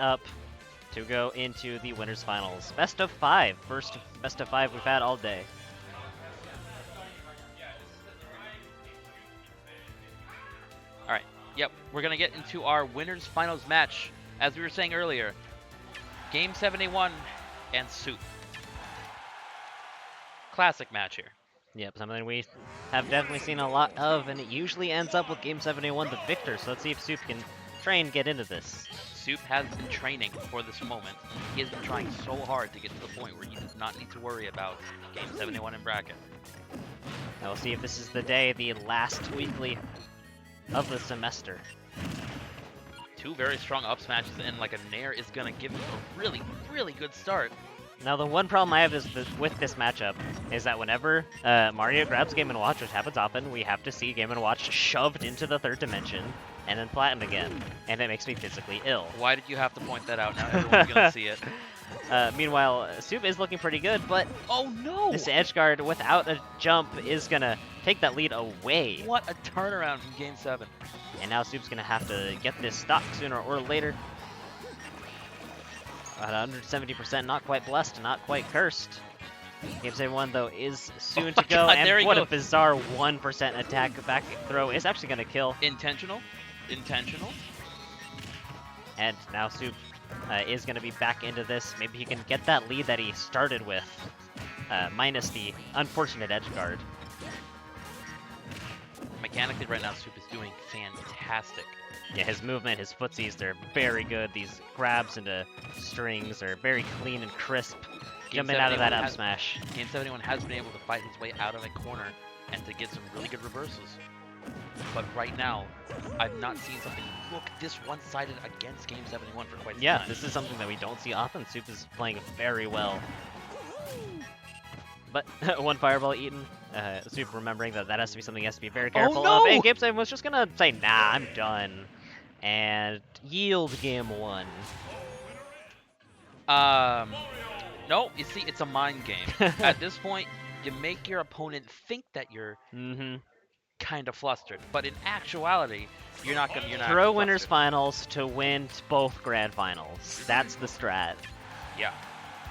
up to go into the winners finals. Best of 5. First best of 5 we've had all day. All right. Yep. We're gonna get into our winners finals match. As we were saying earlier, Game 71 and Soup. Classic match here. Yep, something we have definitely seen a lot of, and it usually ends up with Game 71 the victor, so let's see if Soup can try and get into this. Soup has been training for this moment. He has been trying so hard to get to the point where he does not need to worry about Game 71 in bracket. Now we'll see if this is the day, the last weekly of the semester. Two very strong up smashes, and like a Nair is gonna give him a really, really good start. Now the one problem I have is with this matchup is that whenever Mario grabs Game & Watch, which happens often, we have to see Game & Watch shoved into the third dimension and then platinum again, and it makes me physically ill. Why did you have to point that out? Now everyone's gonna see it. Meanwhile, Soup is looking pretty good, but Oh no! this edge guard without a jump is gonna take that lead away. What a turnaround from Game 7. And now Soup's gonna have to get this stock sooner or later. At 170%, not quite blessed, not quite cursed. Game 71 though is soon to go, God, there and he what a goes. bizarre 1% attack back throw is actually gonna kill. Intentional. And now Soup is gonna be back into this. Maybe he can get that lead that he started with, minus the unfortunate edge guard. Mechanically right now, Soup is doing fantastic. Yeah, his movement, his footsies, they're very good. These grabs into strings are very clean and crisp. Game Jumping out of that 71 up has- smash. Game 71 has been able to fight his way out of a corner and to get some really good reversals. But right now, I've not seen something look this one-sided against Game 71 for quite some Yeah, time. this is something that we don't see often. Soup is playing very well. But one fireball eaten. Soup remembering that has to be something he has to be very careful no! of. And Game 7 was just gonna say, nah, I'm done. And yield game 1. No, you see, it's a mind game. At this point, you make your opponent think that you're Mm-hmm. kind of flustered, but in actuality, you're not gonna. You're not Throw winners flustered. finals to win both grand finals. That's the strat. Yeah.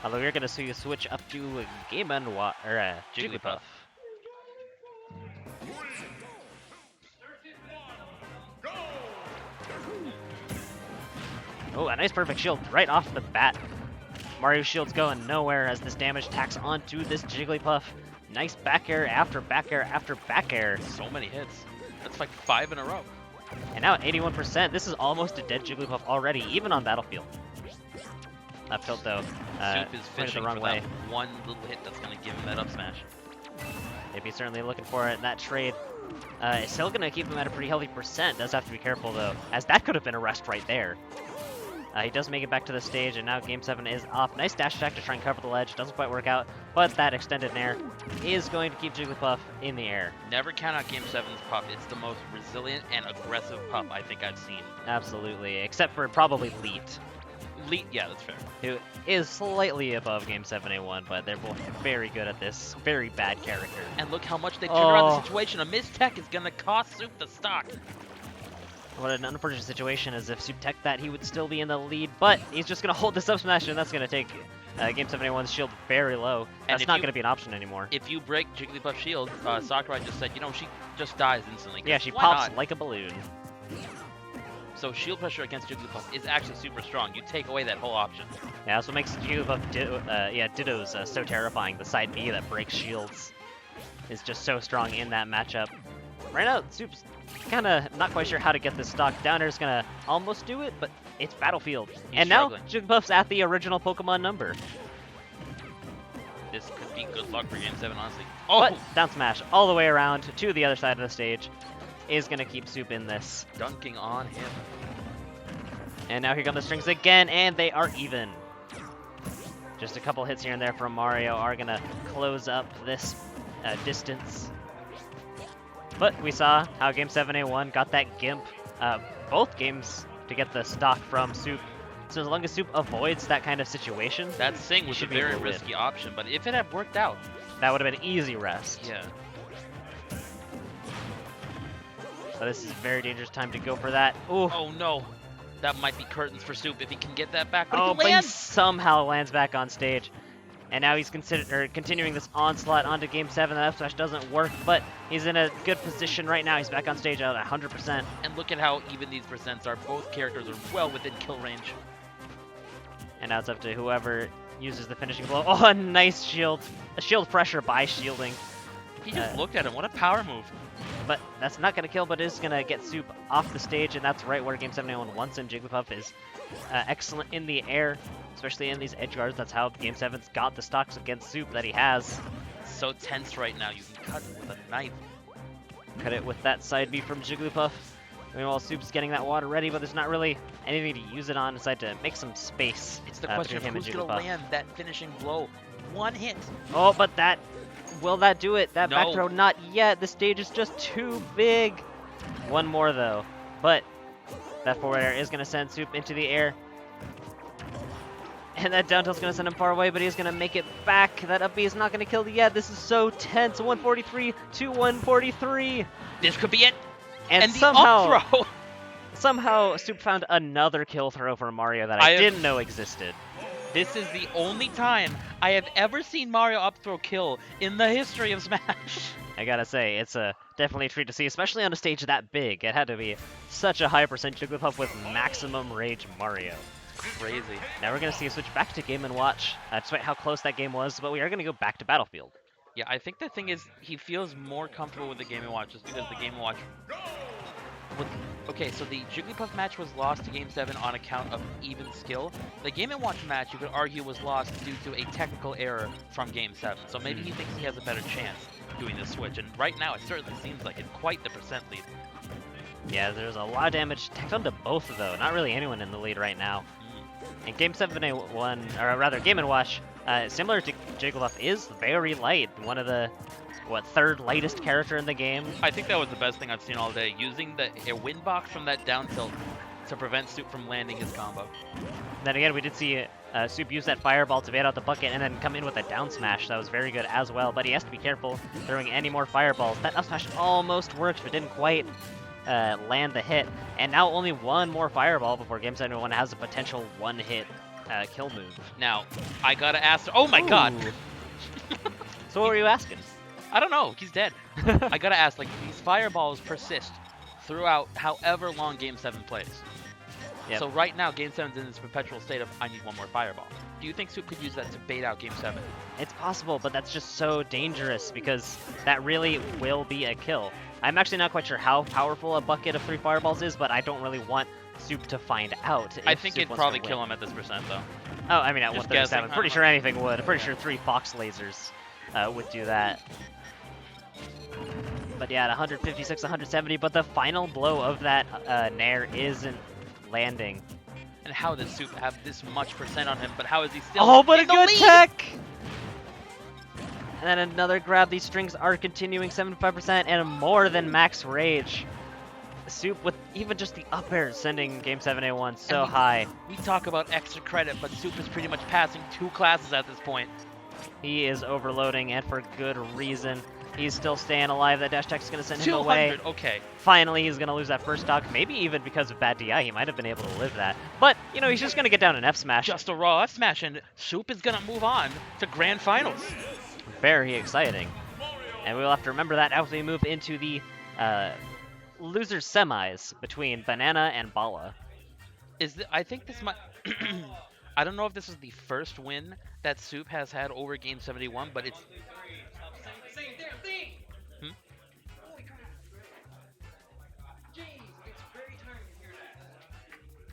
Although we're gonna see you switch up to Game & Watch or Jigglypuff. Oh, a nice perfect shield right off the bat. Mario shield's going nowhere as this damage tacks onto this Jigglypuff. Nice back air after back air after back air. So many hits. That's like 5 in a row. And now at 81%, this is almost a dead Jigglypuff already, even on Battlefield. Up tilt though, Soup is pointed fishing the wrong for way. that one little hit that's gonna give him that up smash. Maybe he's certainly looking for it. That trade is still going to keep him at a pretty healthy percent. Does have to be careful, though, as that could have been a rest right there. He does make it back to the stage, and now Game 7 is off. Nice dash attack to try and cover the ledge. Doesn't quite work out, but that extended nair is going to keep Jigglypuff in the air. Never count out Game 7's pup. It's the most resilient and aggressive pup I think I've seen. Absolutely, except for probably Leet, Yeah, that's fair. who is slightly above Game 7A1, but they're both very good at this. Very bad character. And look how much they turned around Oh. the situation. A missed tech is gonna cost Soup the stock. What an unfortunate situation, as if Soup Tech that he would still be in the lead, but he's just going to hold this up smash, and that's going to take Game 71's shield very low. And That's if not you- going to be an option anymore. If you break Jigglypuff's shield, Sakurai just said, you know, she just dies instantly. Yeah, she Why pops not? like a balloon. So shield pressure against Jigglypuff is actually super strong. You take away that whole option. Yeah, that's what makes Ditto's so terrifying. The side B that breaks shields is just so strong in that matchup. Right now, Soup's kind of not quite sure how to get this stock. Down air's going to almost do it, but it's Battlefield. And struggling. now, Jigglypuff's at the original Pokemon number. This could be good luck for Game 7, honestly. But down smash all the way around to the other side of the stage is going to keep Soup in this. Dunking on him. And now here come the strings again, and they are even. Just a couple hits here and there from Mario are going to close up this distance. But we saw how Game 7A1 got that Gimp both games to get the stock from Soup. So as long as Soup avoids that kind of situation, That Sing He was a should be very able to win. risky option, but if it had worked out, that would have been easy rest. yeah. So this is a very dangerous time to go for that. Ooh. Oh no. That might be curtains for Soup if he can get that back. But Oh, he but he lands! somehow lands back on stage. And now he's continuing this onslaught onto Game 7. The F smash doesn't work, but he's in a good position right now. He's back on stage at 100%. And look at how even these percents are. Both characters are well within kill range. And now it's up to whoever uses the finishing blow. Oh, a nice shield. A shield pressure by shielding. He just looked at him. What a power move. But that's not going to kill, but is going to get Soup off the stage, and that's right where Game 7 wants him. Jigglypuff is excellent in the air, especially in these edge guards. That's how Game 7's got the stocks against Soup that he has. So tense right now. You can cut with a knife. Cut it with that side B from Jigglypuff. Meanwhile, Soup's getting that water ready, but there's not really anything to use it on. Decide to make some space It's the question of between him and who's going to Jigglypuff. land that finishing blow. One hit. Oh, but that... Will that do it? That back No. throw, not yet. The stage is just too big. One more, though. But that forward air is going to send Soup into the air. And that down tilt's going to send him far away, but he's going to make it back. That up B is not going to kill yet. This is so tense. 143 to 143. This could be it. And the somehow, up throw. somehow, Soup found another kill throw for Mario that I I have- didn't know existed. This is the only time I have ever seen Mario up throw kill in the history of Smash. I gotta say, it's definitely a treat to see, especially on a stage that big. It had to be such a high percent Jigglypuff with maximum rage Mario. Crazy. Now we're gonna see a switch back to Game & Watch, despite how close that game was, but we are gonna go back to Battlefield. Yeah, I think the thing is he feels more comfortable with the Game & Watch just because the Game & Watch... Okay, so the Jigglypuff match was lost to Game 7 on account of even skill. The Game & Watch match, you could argue, was lost due to a technical error from Game 7. So maybe he thinks he has a better chance doing this switch. And right now, it certainly seems like it's quite the percent lead. Yeah, there's a lot of damage tacked onto both, though. Not really anyone in the lead right now. And Game 7A1, or rather Game & Watch, similar to Jigglypuff, is very light. One of the, third lightest character in the game. I think that was the best thing I've seen all day. Using a wind box from that down tilt to prevent Soup from landing his combo. Then again, we did see Soup use that fireball to bait out the bucket and then come in with a down smash. That was very good as well, but he has to be careful throwing any more fireballs. That up smash almost worked, but didn't quite land the hit. And now only one more fireball before Game 7 has a potential one-hit kill move. Now, I gotta ask... Oh my god! Ooh. So what were you asking? I don't know. He's dead. I gotta ask, like, these fireballs persist throughout however long Game 7 plays. Yep. So right now, Game 7's in this perpetual state of, I need one more fireball. Do you think Soup could use that to bait out Game 7? It's possible, but that's just so dangerous because that really will be a kill. I'm actually not quite sure how powerful a bucket of 3 fireballs is, but I don't really want Soup to find out. I if think Soup it'd wants probably to kill win. him at this percent, though. Oh, I mean, at Just 137, guessing, I'm I pretty don't sure know. anything would. I'm pretty sure 3 Fox lasers would do that. But yeah, at 156, 170, but the final blow of that Nair isn't landing. And how does Soup have this much percent on him, but how is he still Oh, but a in the good lead? tech! And then another grab. These strings are continuing 75% and more than max rage. Soup with even just the up air sending Game 7A1 so high. We talk about extra credit, but Soup is pretty much passing 2 classes at this point. He is overloading, and for good reason. He's still staying alive. That dash tech is going to send him away. 200, okay. Finally, he's going to lose that first stock. Maybe even because of bad DI, he might have been able to live that. But, you know, he's just going to get down an F smash. Just a raw F smash, and Soup is gonna move on to Grand Finals. Very exciting. And we'll have to remember that as we move into the losers semis between Banana and Bala. I think this might... I don't know if this is the first win that Soup has had over Game 71, but it's...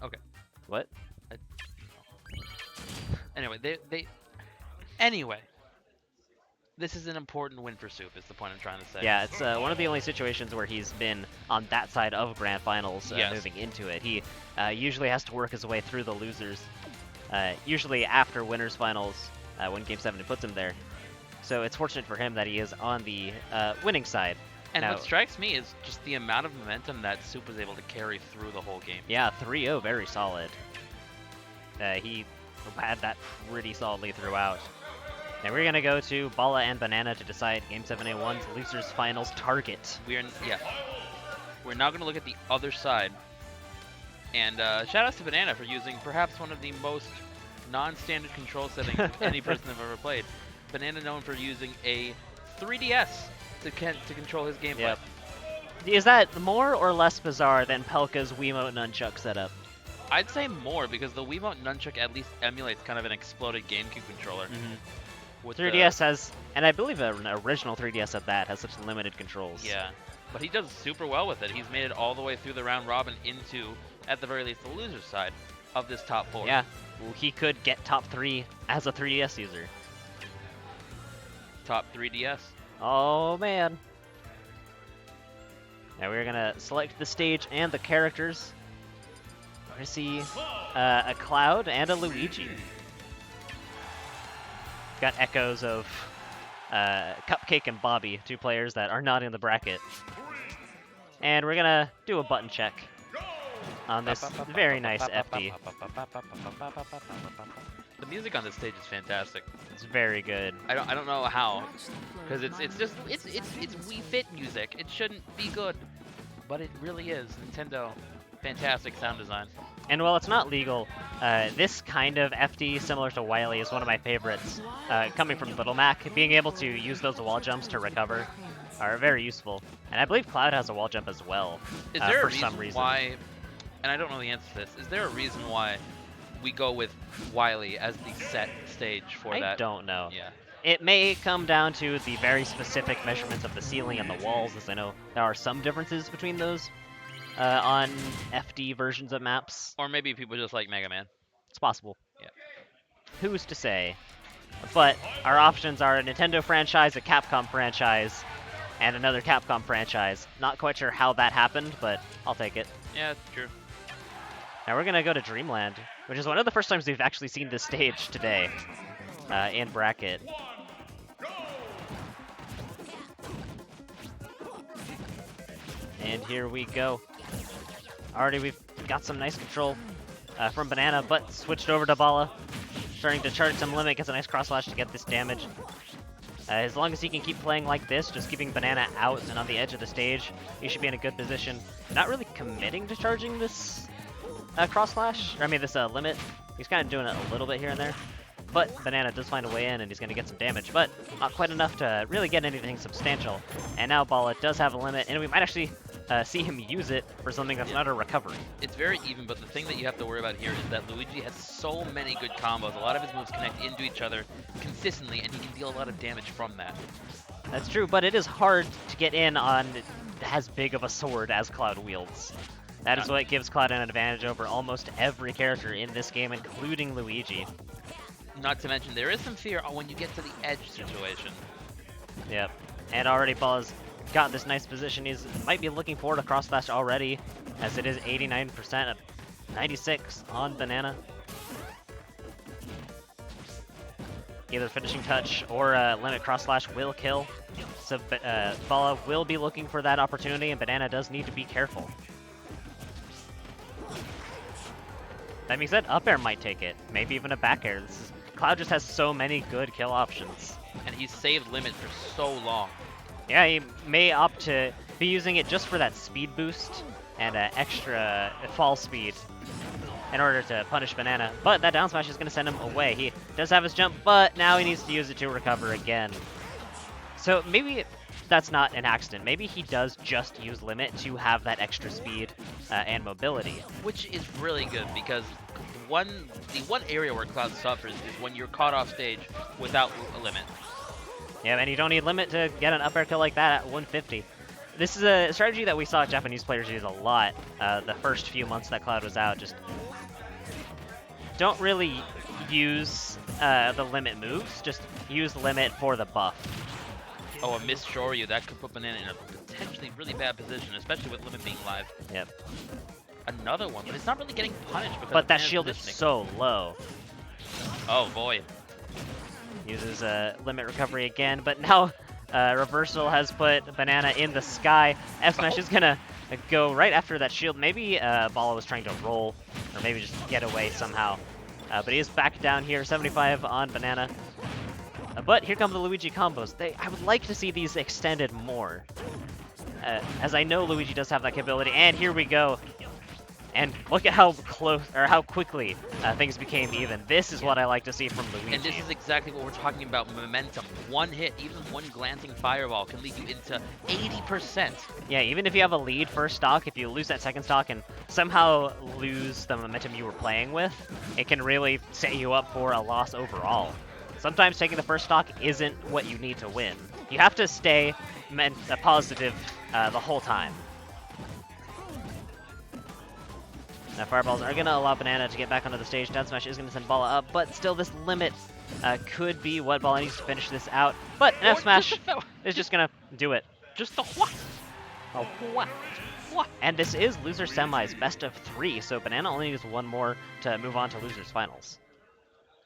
Okay. What? Anyway, Anyway. This is an important win for Soup, is the point I'm trying to say. Yeah, it's one of the only situations where he's been on that side of Grand Finals Yes. moving into it. He usually has to work his way through the losers, usually after winners finals when Game 7 puts him there. So it's fortunate for him that he is on the winning side. And Now- what strikes me is just the amount of momentum that Soup was able to carry through the whole game. Yeah, 3-0, very solid. He had that pretty solidly throughout. And we're going to go to Bala and Banana to decide Game 7A1's losers finals target. We're now going to look at the other side And shout outs to Banana for using perhaps one of the most non-standard control settings of any person I've ever played. Banana known for using a 3DS to control his gameplay. Yep. Is that more or less bizarre than Pelka's Wiimote nunchuck setup? I'd say more, because the Wiimote nunchuck at least emulates kind of an exploded GameCube controller. With 3DS has, and I believe an original 3DS at that, has such limited controls. Yeah, but he does super well with it. He's made it all the way through the round robin into, at the very least, the loser side of this top 4. Yeah, well, he could get top 3 as a 3DS user. Top 3DS. Oh man. Now we're gonna select the stage and the characters. We're gonna see a Cloud and a Luigi. Got echoes of Cupcake and Bobby, 2 players that are not in the bracket. And we're gonna do a button check on this very nice FD. The music on this stage is fantastic. It's very good. I don't know how, because it's Wii Fit music. It shouldn't be good, but it really is. Nintendo, fantastic sound design. And while it's not legal, this kind of FD, similar to Wily, is one of my favorites. Coming from Little Mac, being able to use those wall jumps to recover are very useful. And I believe Cloud has a wall jump as well. Is there for a some reason reason. why? And I don't know the answer to this. Is there a reason why we go with Wily as the set stage for that? I don't know. Yeah. It may come down to the very specific measurements of the ceiling and the walls, as I know there are some differences between those on FD versions of maps. Or maybe people just like Mega Man. It's possible. Yeah. Who's to say? But our options are a Nintendo franchise, a Capcom franchise, and another Capcom franchise. Not quite sure how that happened, but I'll take it. Yeah, true. Now we're gonna go to Dreamland, which is one of the first times we've actually seen this stage today in bracket. And here we go. Already we've got some nice control from Banana, but switched over to Bala. Starting to charge some limit, gets a nice cross slash to get this damage. As long as he can keep playing like this, just keeping Banana out and on the edge of the stage, he should be in a good position. Not really committing to charging this cross slash, or I mean this limit. He's kind of doing it a little bit here and there. But Banana does find a way in, and he's going to get some damage, but not quite enough to really get anything substantial. And now Bala does have a limit, and we might actually see him use it for something that's not a recovery. It's very even, but the thing that you have to worry about here is that Luigi has so many good combos. A lot of his moves connect into each other consistently, and he can deal a lot of damage from that. That's true, but it is hard to get in on as big of a sword as Cloud wields. That is what gives Cloud an advantage over almost every character in this game, including Luigi. Not to mention, there is some fear when you get to the edge situation. Yep. And already Bala's got this nice position. He might be looking forward to cross slash already, as it is 89% of 96 on Banana. Either finishing touch or limit cross slash will kill. So Bala will be looking for that opportunity, and Banana does need to be careful. That being said, up air might take it. Maybe even a back air. Cloud just has so many good kill options. And he's saved limit for so long. Yeah, he may opt to be using it just for that speed boost and extra fall speed in order to punish Banana. But that down smash is going to send him away. He does have his jump, but now he needs to use it to recover again. So maybe that's not an accident. Maybe he does just use limit to have that extra speed and mobility. Which is really good, because the one area where Cloud suffers is when you're caught off stage without a limit. Yeah, and you don't need limit to get an up air kill like that at 150. This is a strategy that we saw Japanese players use a lot the first few months that Cloud was out. Just don't really use the limit moves, just use limit for the buff. Oh, a missed Shoryu, that could put Banana in a potentially really bad position, especially with limit being live. Yep. Another one, but it's not really getting punished because But of that Banana's shield is positioning. so low. Oh boy. Uses limit recovery again, but now Reversal has put Banana in the sky. F smash is gonna go right after that shield. Maybe Bala was trying to roll, or maybe just get away somehow. But he is back down here, 75 on Banana. But here come the Luigi combos. I would like to see these extended more, as I know Luigi does have that capability. And here we go. And look at how close, or how quickly things became even. This is what I like to see from Luigi. And this is exactly what we're talking about, momentum. One hit, even one glancing fireball can lead you into 80%. Yeah, even if you have a lead first stock, if you lose that second stock and somehow lose the momentum you were playing with, it can really set you up for a loss overall. Sometimes taking the first stock isn't what you need to win. You have to stay positive the whole time. Now fireballs are going to allow Banana to get back onto the stage. Down smash is going to send Bala up, but still this limit could be what Bala needs to finish this out. But F smash is just going to do it. Just the what? Oh, what? What? And this is loser semis, best of 3, so Banana only needs one more to move on to losers finals.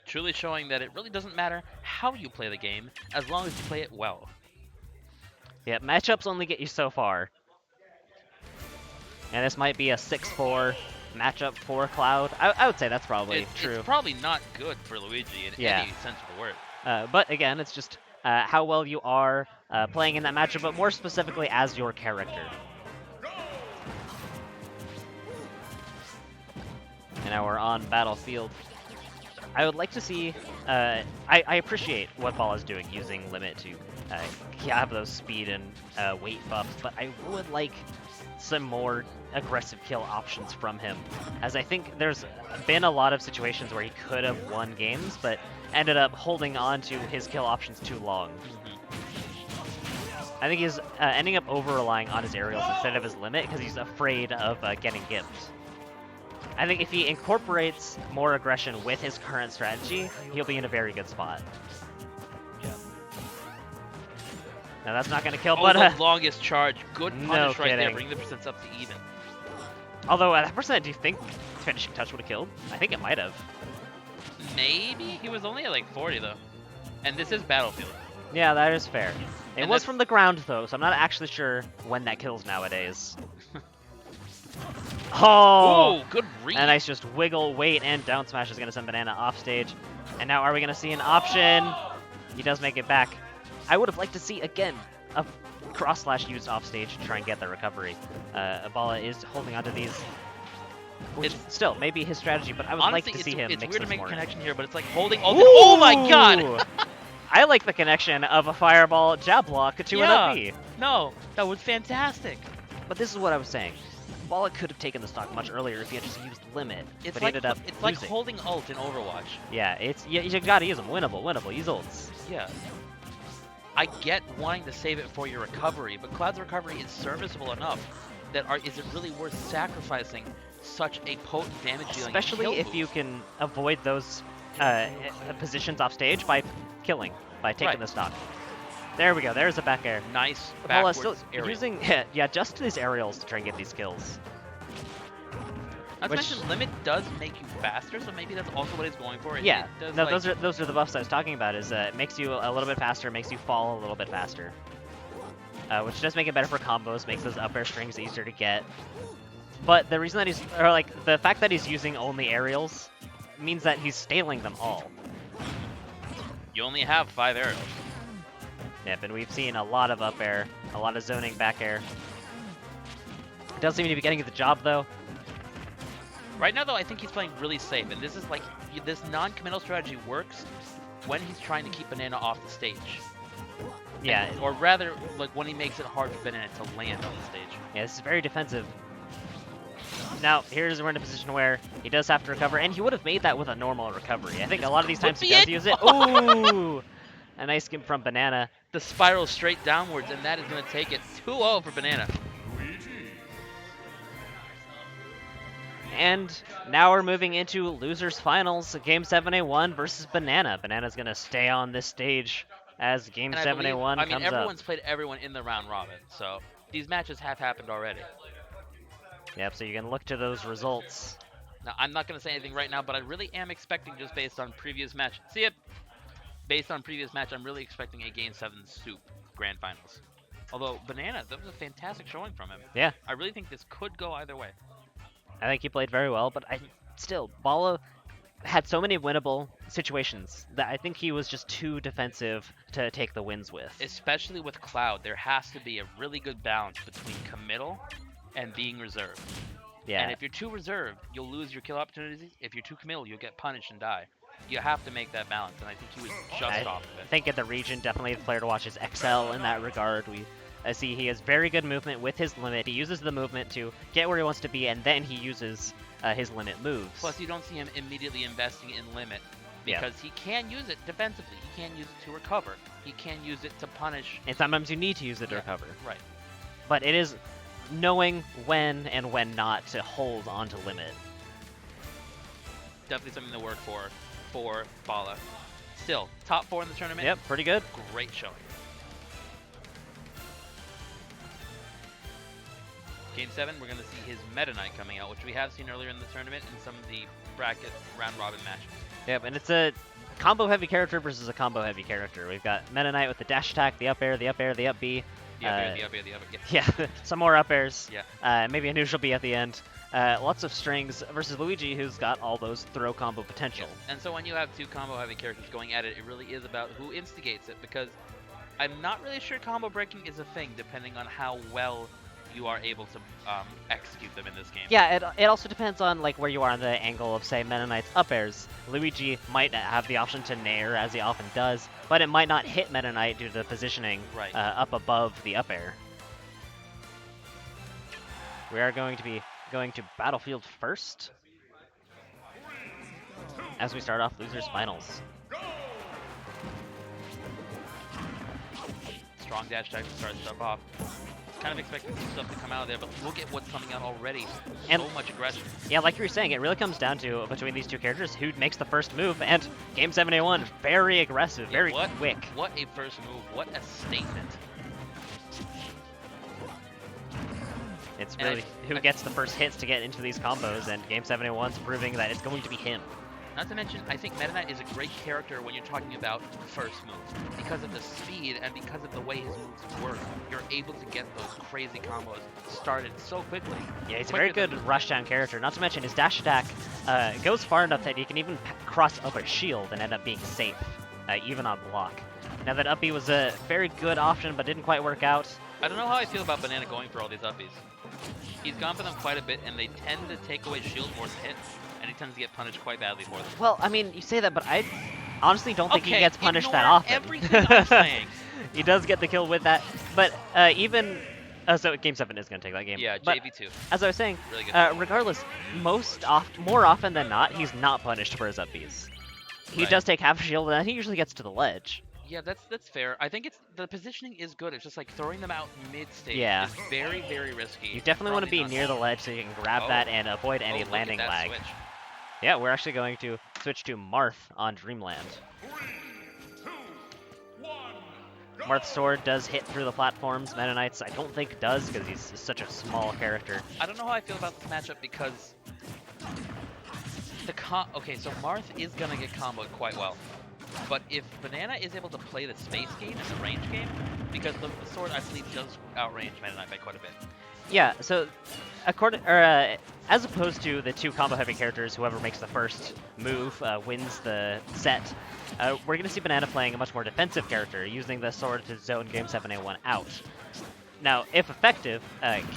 Truly showing that it really doesn't matter how you play the game, as long as you play it well. Yeah, matchups only get you so far. And this might be a 6-4 matchup for Cloud. I would say that's probably true. It's probably not good for Luigi in any sense of the word. But again, it's just how well you are playing in that matchup, but more specifically as your character. And now we're on Battlefield. I would like to see, I appreciate what Ball is doing, using Limit to have those speed and weight buffs, but I would like some more aggressive kill options from him, as I think there's been a lot of situations where he could have won games, but ended up holding on to his kill options too long. I think he's ending up over-relying on his aerials instead of his limit, because he's afraid of getting gimped. I think if he incorporates more aggression with his current strategy, he'll be in a very good spot. Yeah. Now that's not going to kill, Oh, but the longest charge. Good no punish right there. kidding. Bring the percents up to even. Although at that percent, do you think finishing touch would have killed? I think it might have. Maybe? He was only at like 40 though. And this is Battlefield. Yeah, that is fair. It And was that's- from the ground though, so I'm not actually sure when that kills nowadays. Oh! Ooh, good read. And nice just wiggle, wait, and down smash is going to send Banana off stage. And now are we going to see an option? He does make it back. I would have liked to see, again, a cross slash used off stage to try and get the recovery. Abala is holding onto these. Which still, maybe his strategy, but I would Honestly, like to see him it's mix weird this to make more a in. connection here, but it's like holding all the— Oh my god! Ooh! I like the connection of a fireball jab block to an up B. No, that was fantastic. But this is what I was saying. Bala could have taken the stock much earlier if he had just used limit, It's but like he ended up like losing. holding ult in Overwatch. Yeah, you gotta use them. Winnable. Use ults. Yeah. I get wanting to save it for your recovery, but Cloud's recovery is serviceable enough that is it really worth sacrificing such a potent damage dealing Especially kill if move? you can avoid those positions off stage by killing, by taking Right. the stock. There we go. There's a back air. Nice Bala's backwards still aerial. using just these aerials to try and get these kills. Not to which- mention, limit does make you faster, so maybe that's also what he's going for. It Yeah, does, no, like, those are the buffs I was talking about. Is it makes you a little bit faster, makes you fall a little bit faster, which does make it better for combos, makes those up air strings easier to get. But the reason that the fact that he's using only aerials means that he's staling them all. You only have 5 aerials. Yep, and we've seen a lot of up air, a lot of zoning back air. Does seem to be getting the job though. Right now, though, I think he's playing really safe, and this is like this non-committal strategy works when he's trying to keep Banana off the stage. Yeah, Or rather, like when he makes it hard for Banana to land on the stage. yeah, this is very defensive. Now, we're in a position where he does have to recover, and he would have made that with a normal recovery. I think a lot of these times he does use it. Ooh! A nice skip from Banana. The spiral straight downwards, and that is going to take it 2-0 for Banana. And now we're moving into losers finals, Game 7A1 versus Banana. Banana's going to stay on this stage as Game And I 7A1 believe, comes everyone's up. played everyone in the round robin, so these matches have happened already. Yep, so you can look to those results. Now, I'm not going to say anything right now, but I really am expecting, just based on previous match. See it? Based on previous match, I'm really expecting a Game 7 soup grand finals. Although, Banana, that was a fantastic showing from him. Yeah. I really think this could go either way. I think he played very well, but Bala had so many winnable situations that I think he was just too defensive to take the wins with. Especially with Cloud, there has to be a really good balance between committal and being reserved. Yeah. And if you're too reserved, you'll lose your kill opportunities. If you're too committal, you'll get punished and die. You have to make that balance, and I think he was just off of I it. think in the region, definitely the player to watch is XL in that regard. We see he has very good movement with his limit. He uses the movement to get where he wants to be, and then he uses his limit moves. Plus, you don't see him immediately investing in limit Yeah. because he can use it defensively. He can use it to recover. He can use it to punish. And sometimes you need to use it to Yeah. recover. Right. But it is knowing when and when not to hold onto limit. Definitely something to work for Bala. Still, top 4 in the tournament. Yep, pretty good. Great showing. Game 7, we're going to see his Meta Knight coming out, which we have seen earlier in the tournament in some of the bracket round robin matches. Yep, and it's a combo heavy character versus a combo heavy character. We've got Meta Knight with the dash attack, the up air, the up air, the up B. The up air, the up air. Yeah. Yeah, some more up airs. Yeah. Maybe a neutral B at the end. Lots of strings versus Luigi, who's got all those throw combo potential. And so when you have two combo heavy characters going at it, it really is about who instigates it, because I'm not really sure combo breaking is a thing depending on how well you are able to execute them in this game. Yeah, it also depends on like where you are on the angle of, say, Meta Knight's up airs. Luigi might have the option to nair, as he often does, but it might not hit Meta Knight due to the positioning Right. up above the up air. We are going to be going to Battlefield first as we start off Losers Finals. Strong dash attack to start stuff off. Kind of expecting some stuff to come out of there, but look at what's coming out already. And- So much aggression. Yeah, like you were saying, it really comes down to between these two characters who makes the first move, and Game 7A1, very aggressive, Yeah, very what- quick. What a first move. What a statement. It's And I- really who gets the first hits to get into these combos, and Game 7A1's proving that it's going to be him. Not to mention, I think Meta Knight is a great character when you're talking about first moves. Because of the speed and because of the way his moves work, you're able to get those crazy combos started so quickly. Yeah, he's a very Quicker good than- rushdown character. Not to mention his dash attack goes far enough that he can even cross up a shield and end up being safe, even on block. Now that up B was a very good option, but didn't quite work out. I don't know how I feel about Banana going for all these uppies. He's gone for them quite a bit, and they tend to take away shield more than hit, and he tends to get punished quite badly for them. Well, I mean, you say that, but I honestly don't think he Okay, gets punished that ignore often. everything I'm saying. He does get the kill with that, but even... so Game 7 is going to take that game. Yeah, But JV2. as I was saying, Really good. regardless, more often than not, he's not punished for his up Bs. He Right. does take half a shield, and he usually gets to the ledge. Yeah, that's fair. I think the positioning is good. It's just like throwing them out mid-stage Yeah. is very, very risky. You definitely want to be Probably near not- the ledge so you can grab Oh. that and avoid any Oh, look at landing that lag. switch. Yeah, we're actually going to switch to Marth on Dreamland. Marth's sword does hit through the platforms. Meta Knight's I don't think does because he's such a small character. I don't know how I feel about this matchup because okay, so Marth is gonna get comboed quite well, but if Banana is able to play the space game and the range game, because the sword I believe does outrange Meta Knight by quite a bit. Yeah, so as opposed to the two combo heavy characters, whoever makes the first move wins the set. We're going to see Banana playing a much more defensive character, using the sword to zone Game 7A1 out. Now, if effective,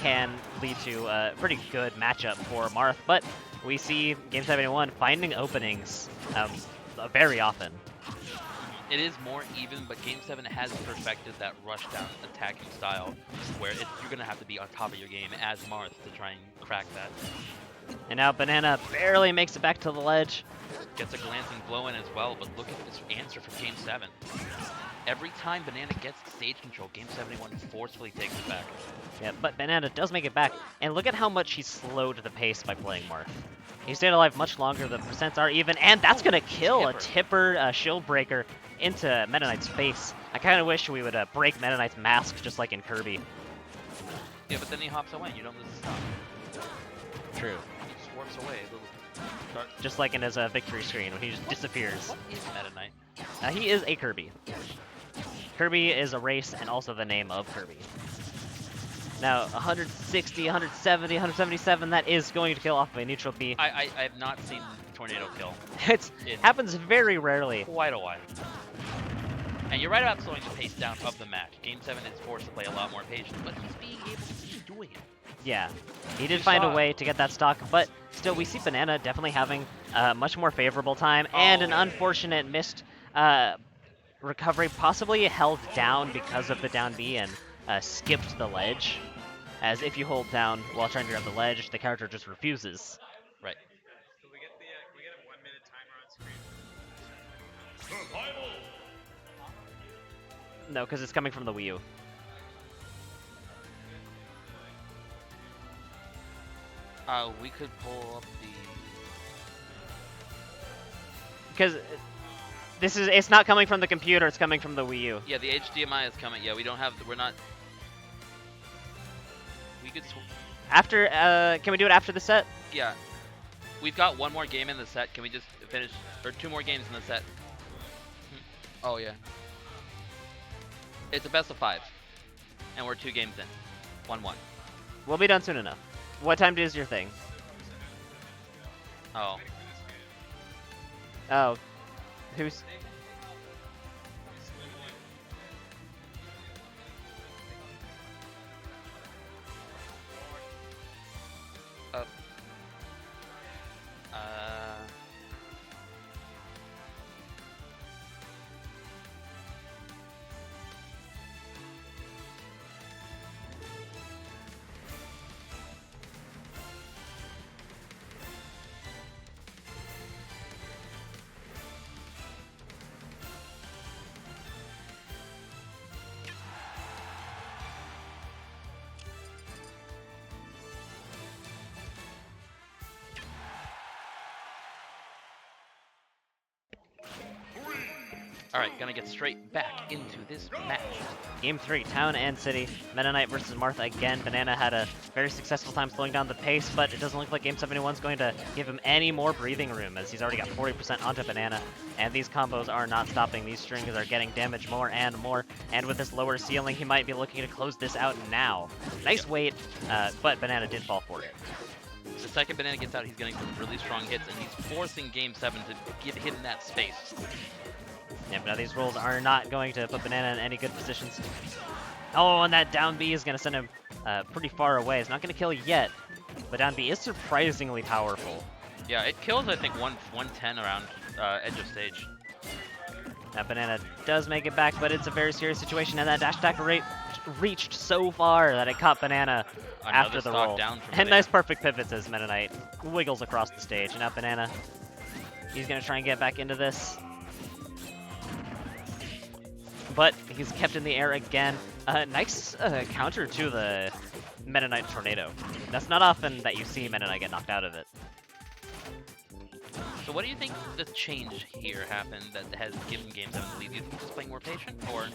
can lead to a pretty good matchup for Marth, but we see Game 7A1 finding openings very often. It is more even, but Game 7 has perfected that rushdown attacking style, where you're gonna have to be on top of your game as Marth to try and crack that. And now Banana barely makes it back to the ledge. Gets a glancing blow in as well, but look at this answer from Game 7. Every time Banana gets stage control, Game 71 forcefully takes it back. Yeah, but Banana does make it back, and look at how much he slowed the pace by playing Marth. He stayed alive much longer, the percents are even, and that's gonna kill a tipper shield breaker into Meta Knight's face. I kind of wish we would break Meta Knight's mask just like in Kirby. Yeah, but then he hops away and you don't lose the stop. True. He just warps away. A little dark. Just like in his victory screen when he just disappears. What is Meta Knight? He is a Kirby. Kirby is a race and also the name of Kirby. Now, 160, 170, 177, that is going to kill off of a neutral B. I have not seen Tornado kill It in happens very rarely. quite a while. And you're right about slowing the pace down of the match. Game 7 is forced to play a lot more patient, but he's being able to keep doing it. Yeah, he did We find a saw- way to get that stock, but still we see Banana definitely having a much more favorable time and an Oh. unfortunate missed recovery, possibly held down because of the down B and skipped the ledge. As if you hold down while trying to grab the ledge, the character just refuses. Right. Can we get a 1 minute timer on screen? No, because it's coming from the Wii U. We could pull up the. Because it's not coming from the computer, it's coming from the Wii U. Yeah, the HDMI is coming. Yeah, we don't have. We're not. We could. After, can we do it after the set? Yeah. We've got one more game in the set. Can we just finish, or 2 more games in the set? Oh yeah. It's a best of 5, and we're 2 games in, 1-1. We'll be done soon enough. What time is your thing? Oh. Oh, who's? Uh. All right, gonna get straight back into this match. Game 3, Town and City. Meta Knight versus Marth again. Banana had a very successful time slowing down the pace, but it doesn't look like Game 71's going to give him any more breathing room, as he's already got 40% onto Banana. And these combos are not stopping. These strings are getting damaged more and more. And with this lower ceiling, he might be looking to close this out now. Nice wait, but Banana did fall for it. The second Banana gets out, he's getting some really strong hits, and he's forcing Game 7 to get hit in that space. Yeah, but now these rolls are not going to put Banana in any good positions. Oh, and that down B is going to send him pretty far away. It's not going to kill yet, but down B is surprisingly powerful. Yeah, it kills, I think, 110 around edge of stage. That Banana does make it back, but it's a very serious situation, and that dash attack rate reached so far that it caught Banana after the stock roll. down from And Banana. nice perfect pivots as Meta Knight wiggles across the stage. And now Banana, he's going to try and get back into this. But he's kept in the air again. Nice counter to the Meta Knight Tornado. That's not often that you see Meta Knight get knocked out of it. So what do you think the change here happened that has given Game 7 the lead? Do you think he's just playing more patient, or?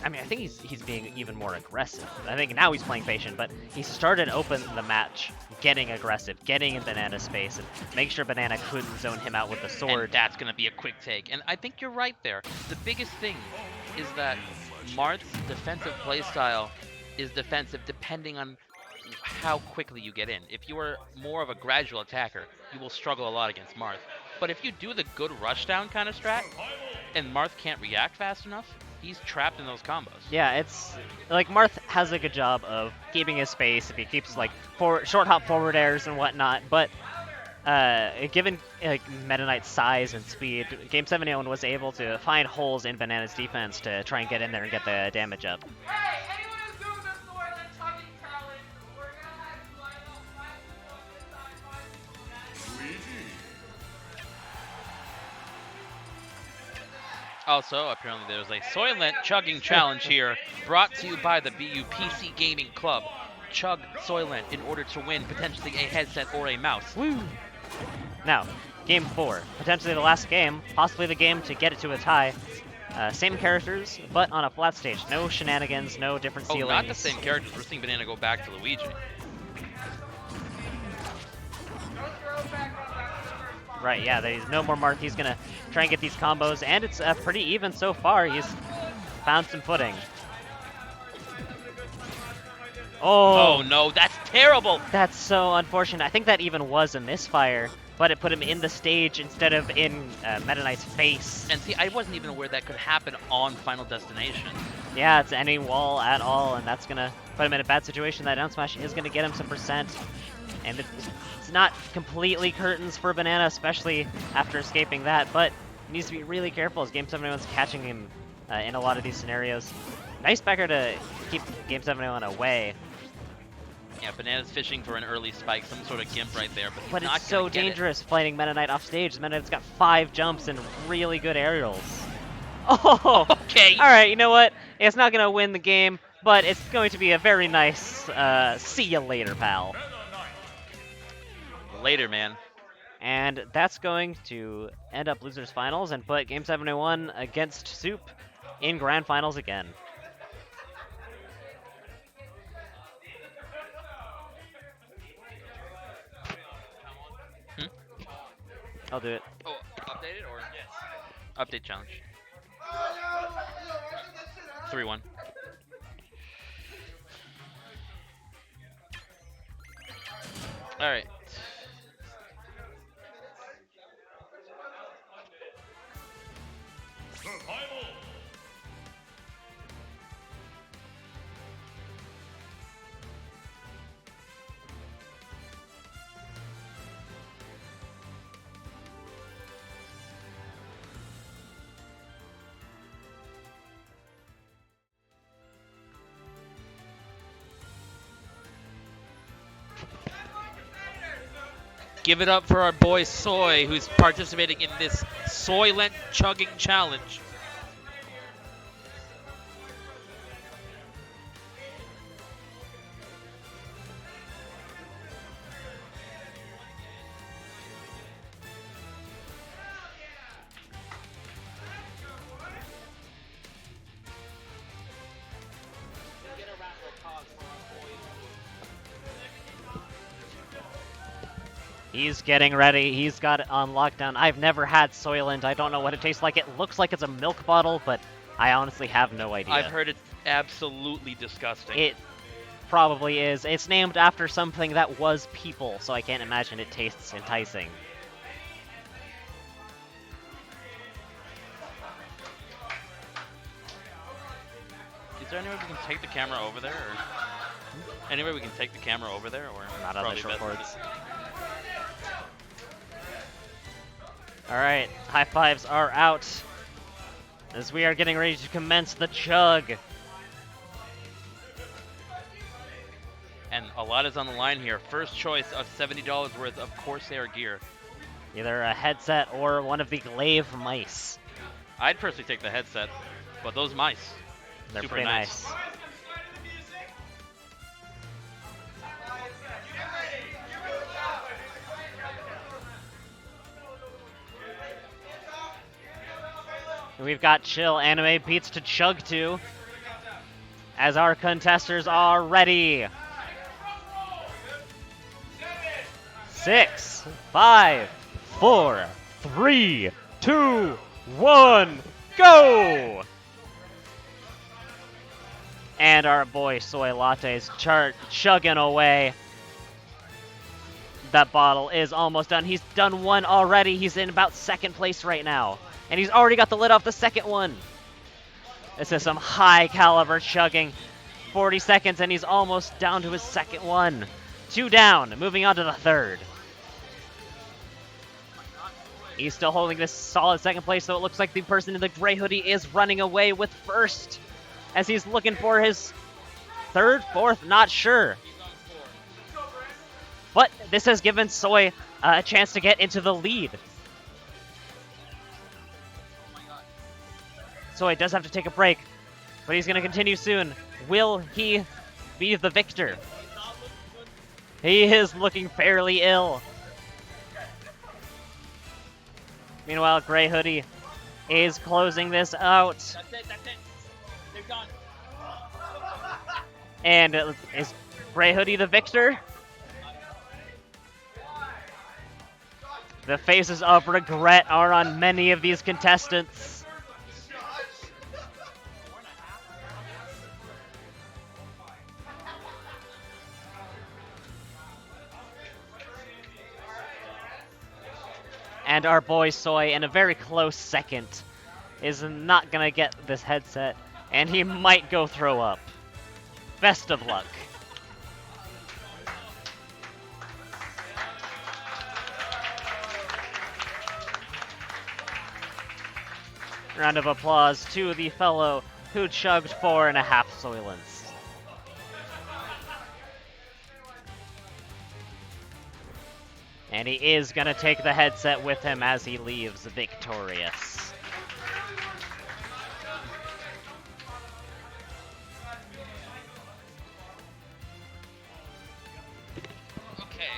I mean, I think he's being even more aggressive. I think now he's playing patient, but he started open the match getting aggressive, getting in Banana space, and make sure Banana couldn't zone him out with the sword. And that's going to be a quick take. And I think you're right there. The biggest thing is that Marth's defensive playstyle is defensive depending on how quickly you get in. If you are more of a gradual attacker, you will struggle a lot against Marth. But if you do the good rushdown kind of strat, and Marth can't react fast enough, he's trapped in those combos. Yeah, it's like Marth has a good job of keeping his space if he keeps like short hop forward airs and whatnot, but given like Meta Knight's size and speed, Game 71 was able to find holes in Banana's defense to try and get in there and get the damage up. Hey, anyone who's doing the Soylent Chugging Challenge, we're gonna have you line up 5 people on this side, 5 people on that. Also, apparently there's a Soylent Chugging Challenge here, brought to you by the BUPC Gaming Club. Chug Soylent in order to win potentially a headset or a mouse. Woo! Now, Game 4, potentially the last game, possibly the game to get it to a tie. Same characters, but on a flat stage. No shenanigans, no different Oh, ceilings. not the same characters. We're seeing Banana go back to Luigi. Right, yeah, there's no more Marth. He's gonna try and get these combos, and it's pretty even so far. He's found some footing. Oh no, that's terrible! That's so unfortunate. I think that even was a misfire, but it put him in the stage instead of in Meta Knight's face. And see, I wasn't even aware that could happen on Final Destination. Yeah, it's any wall at all, and that's gonna put him in a bad situation. That down smash is going to get him some percent. And it's not completely curtains for Banana, especially after escaping that, but he needs to be really careful as Game 71's catching him in a lot of these scenarios. Nice backer to keep Game 71 away. Yeah, Banana's fishing for an early spike, some sort of gimp right there, but he's But not it's so gonna get it. dangerous fighting Meta Knight off stage. Meta Knight's got 5 jumps and really good aerials. Oh! Okay. Alright, you know what? It's not going to win the game, but it's going to be a very nice see you later, pal. Later, man. And that's going to end up losers finals and put Game 71 against Soup in grand finals again. I'll do it. Oh, updated or? Yes. Update challenge. 3-1. All right. Survival. Give it up for our boy Soy, who's participating in this Soylent chugging challenge. He's getting ready. He's got it on lockdown. I've never had Soylent. I don't know what it tastes like. It looks like it's a milk bottle, but I honestly have no idea. I've heard it's absolutely disgusting. It probably is. It's named after something that was people, so I can't imagine it tastes enticing. Is there any way we can take the camera over there? Or any way we can take the camera over there? Or Not on the probably short best to cords. Alright, high fives are out as we are getting ready to commence the chug. And a lot is on the line here. First choice of $70 worth of Corsair gear. Either a headset or one of the glaive mice. I'd personally take the headset, but those mice, They're super pretty nice. nice. We've got Chill Anime Beats to chug to as our contesters are ready. 6, 5, 4, 3, 2, 1, go! And our boy Soy Latte's chugging away. That bottle is almost done. He's done one already. He's in about second place right now. And he's already got the lid off the second one. This is some high caliber chugging. 40 seconds and he's almost down to his second one. 2 down, moving on to the third. He's still holding this solid second place, so it looks like the person in the gray hoodie is running away with first. As he's looking for his third, fourth, not sure. But this has given Soy a chance to get into the lead. Soy does have to take a break, but he's going to continue soon. Will he be the victor? He is looking fairly ill. Meanwhile, Gray Hoodie is closing this out. That's it. They're done. And is Gray Hoodie the victor? The faces of regret are on many of these contestants. And our boy Soy, in a very close second, is not going to get this headset, and he might go throw up. Best of luck. Round of applause to the fellow who chugged 4.5 Soylents. And he is gonna take the headset with him as he leaves victorious. Okay.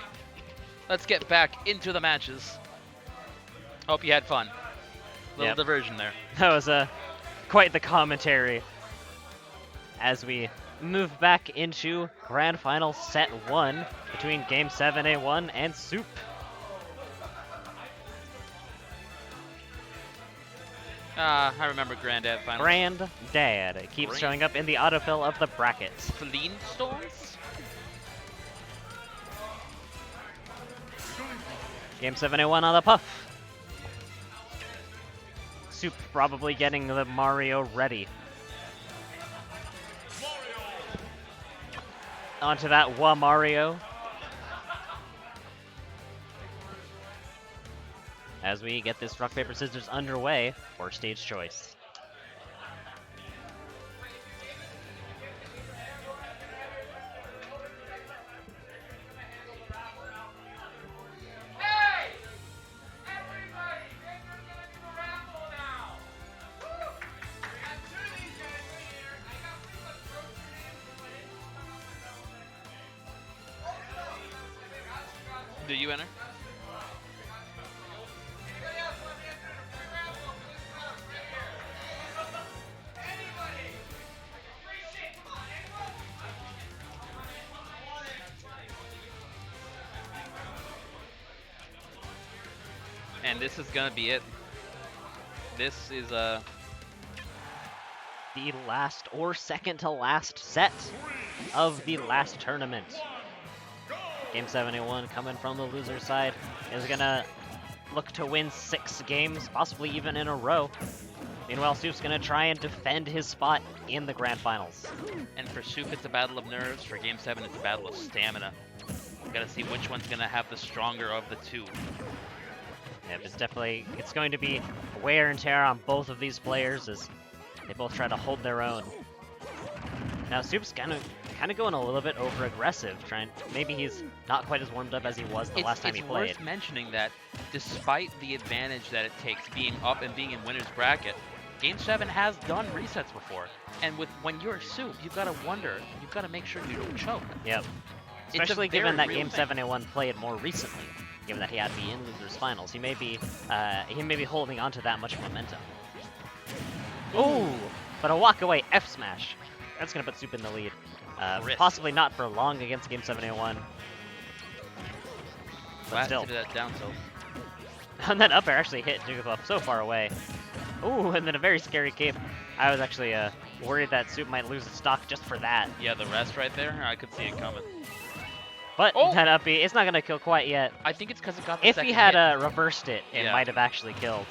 Let's get back into the matches. Hope you had fun. Little Yep. diversion there. That was quite the commentary as we move back into Grand Final Set 1 between Game 7A1 and Soup. I remember Granddad finally. Granddad. It keeps showing up in the autofill of the brackets. Flintstones? Game 7A1 on the puff. Soup probably getting the Mario ready. Onto that Mario. As we get this rock, paper, scissors underway for stage choice. Hey! Everybody, get gonna do a raffle now! Woo! We got two of these guys right here. I got pretty much broke your names in my Instagram. Do you enter? Anybody else want to enter a free raffle for this club right here? Anybody? Free shit, come on, anyone? And this is gonna be it. This is The last or second to last set of the last tournament. Game 71 coming from the loser side is gonna look to win 6 games, possibly even in a row. Meanwhile, Soup's gonna try and defend his spot in the grand finals. And for Soup, it's a battle of nerves. For Game 7, it's a battle of stamina. Gotta see which one's gonna have the stronger of the two. Yeah, it's going to be wear and tear on both of these players as they both try to hold their own. Now Soup's kind of going a little bit over aggressive, maybe he's not quite as warmed up as he was the last time he played. It's worth mentioning that despite the advantage that it takes being up and being in winner's bracket, Game 7 has done resets before. And when you're Soup, you've got to make sure you don't choke. Yep. It's a Especially given that very real Game thing. 7A1 played more recently, given that he had to be in losers finals. He may be holding on to that much momentum. Ooh, but a walk away F smash. That's gonna put Soup in the lead. Risk. Possibly not for long against Game 7A1. But Last still. hit of that down tilt. And that up air actually hit Jigglypuff so far away. Ooh, and then a very scary cape. I was actually worried that Soup might lose the stock just for that. Yeah, the rest right there, I could see it coming. But Oh! that up B, it's not gonna kill quite yet. I think it's because it got the If second he had hit. reversed it, it Yeah. might have actually killed.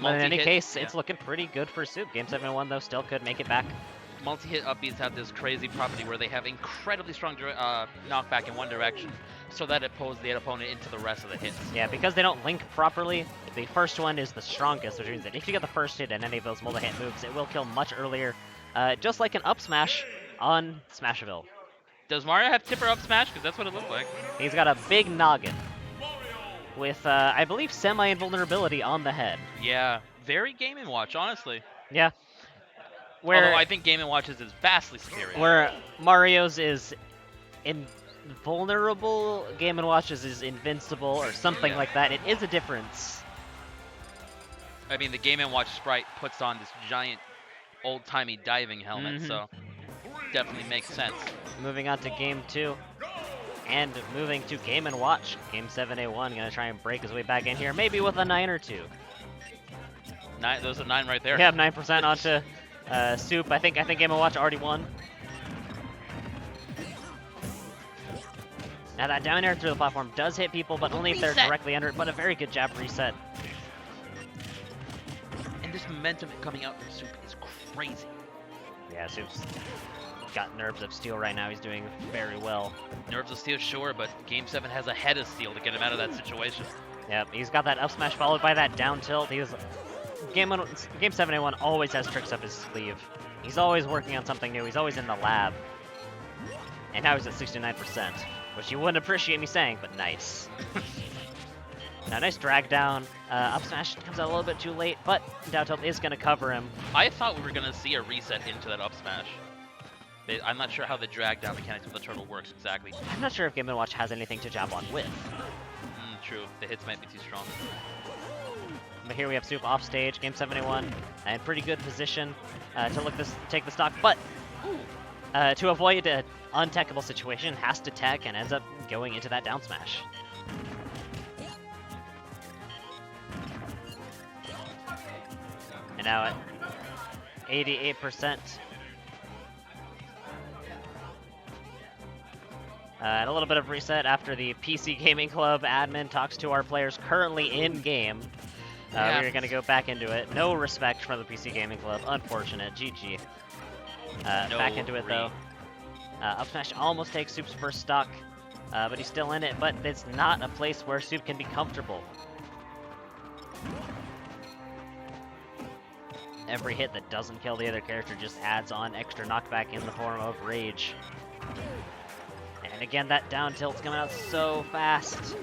But in any Multi-hit, case, yeah. it's looking pretty good for Soup. Game 7-1 though still could make it back. Multi-hit upbeats have this crazy property where they have incredibly strong knockback in one direction, so that it pulls the opponent into the rest of the hits. Yeah, because they don't link properly, the first one is the strongest, which means that if you get the first hit in any of those multi-hit moves, it will kill much earlier, just like an up smash on Smashville. Does Mario have tipper up smash? Because that's what it looked like. He's got a big noggin with, I believe, semi-invulnerability on the head. Yeah, very Game & Watch, honestly. Yeah. Although Where, I think Game & Watch's is vastly superior. where Mario's is invulnerable, Game & Watch's is invincible, or something Yeah. like that. It is a difference. I mean, the Game & Watch sprite puts on this giant, old-timey diving helmet, Mhm. so definitely makes sense. Moving on to Game 2. And moving to Game & Watch. Game 7A1 gonna try and break his way back in here, maybe with a 9 or 2. There's a 9 right there. We have 9% onto Soup. I think Game & Watch already won. Now that down air through the platform does hit people, but only if they're Reset. directly under it, but a very good jab reset. And this momentum coming out from Soup is crazy. Yeah, Soup's got Nerves of Steel right now. He's doing very well. Nerves of Steel, sure, but Game 7 has a head of steel to get him out of that situation. Yep, he's got that up smash followed by that down tilt. Game 7A1 always has tricks up his sleeve. He's always working on something new. He's always in the lab. And now he's at 69%, which you wouldn't appreciate me saying, but nice. Now, nice drag down. Up smash comes out a little bit too late, but down tilt is going to cover him. I thought we were going to see a reset into that up smash. I'm not sure how the drag down mechanics of the turtle works exactly. I'm not sure if Game & Watch has anything to jab on with. True, the hits might be too strong. But here we have Soup off stage, Game 7A1, in pretty good position to take the stock, but to avoid an untechable situation, has to tech and ends up going into that down smash. And now at 88%. And a little bit of reset after the PC Gaming Club admin talks to our players currently in-game. We're going to go back into it. No respect from the PC Gaming Club. Unfortunate. GG. No Back into it, though. Up smash almost takes Soup's first stock, but he's still in it. But it's not a place where Soup can be comfortable. Every hit that doesn't kill the other character just adds on extra knockback in the form of rage. And again, that down tilt's coming out so fast.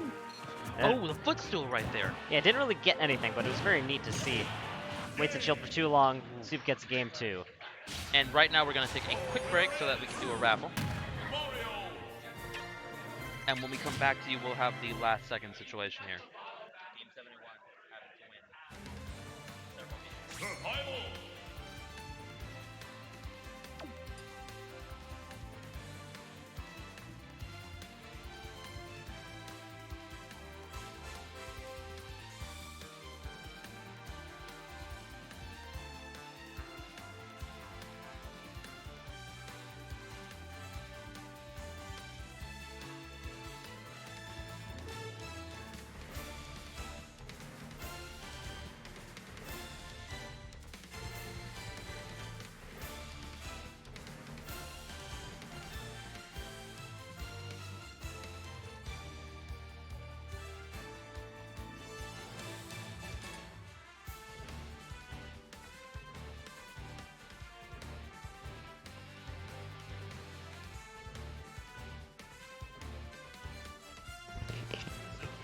Oh, the footstool right there. Yeah, it didn't really get anything, but it was very neat to see. Waits and shield for too long, Soup gets game 2. And right now we're going to take a quick break so that we can do a raffle. And when we come back to you, we'll have the last second situation here. Game 71 having to win. Survival.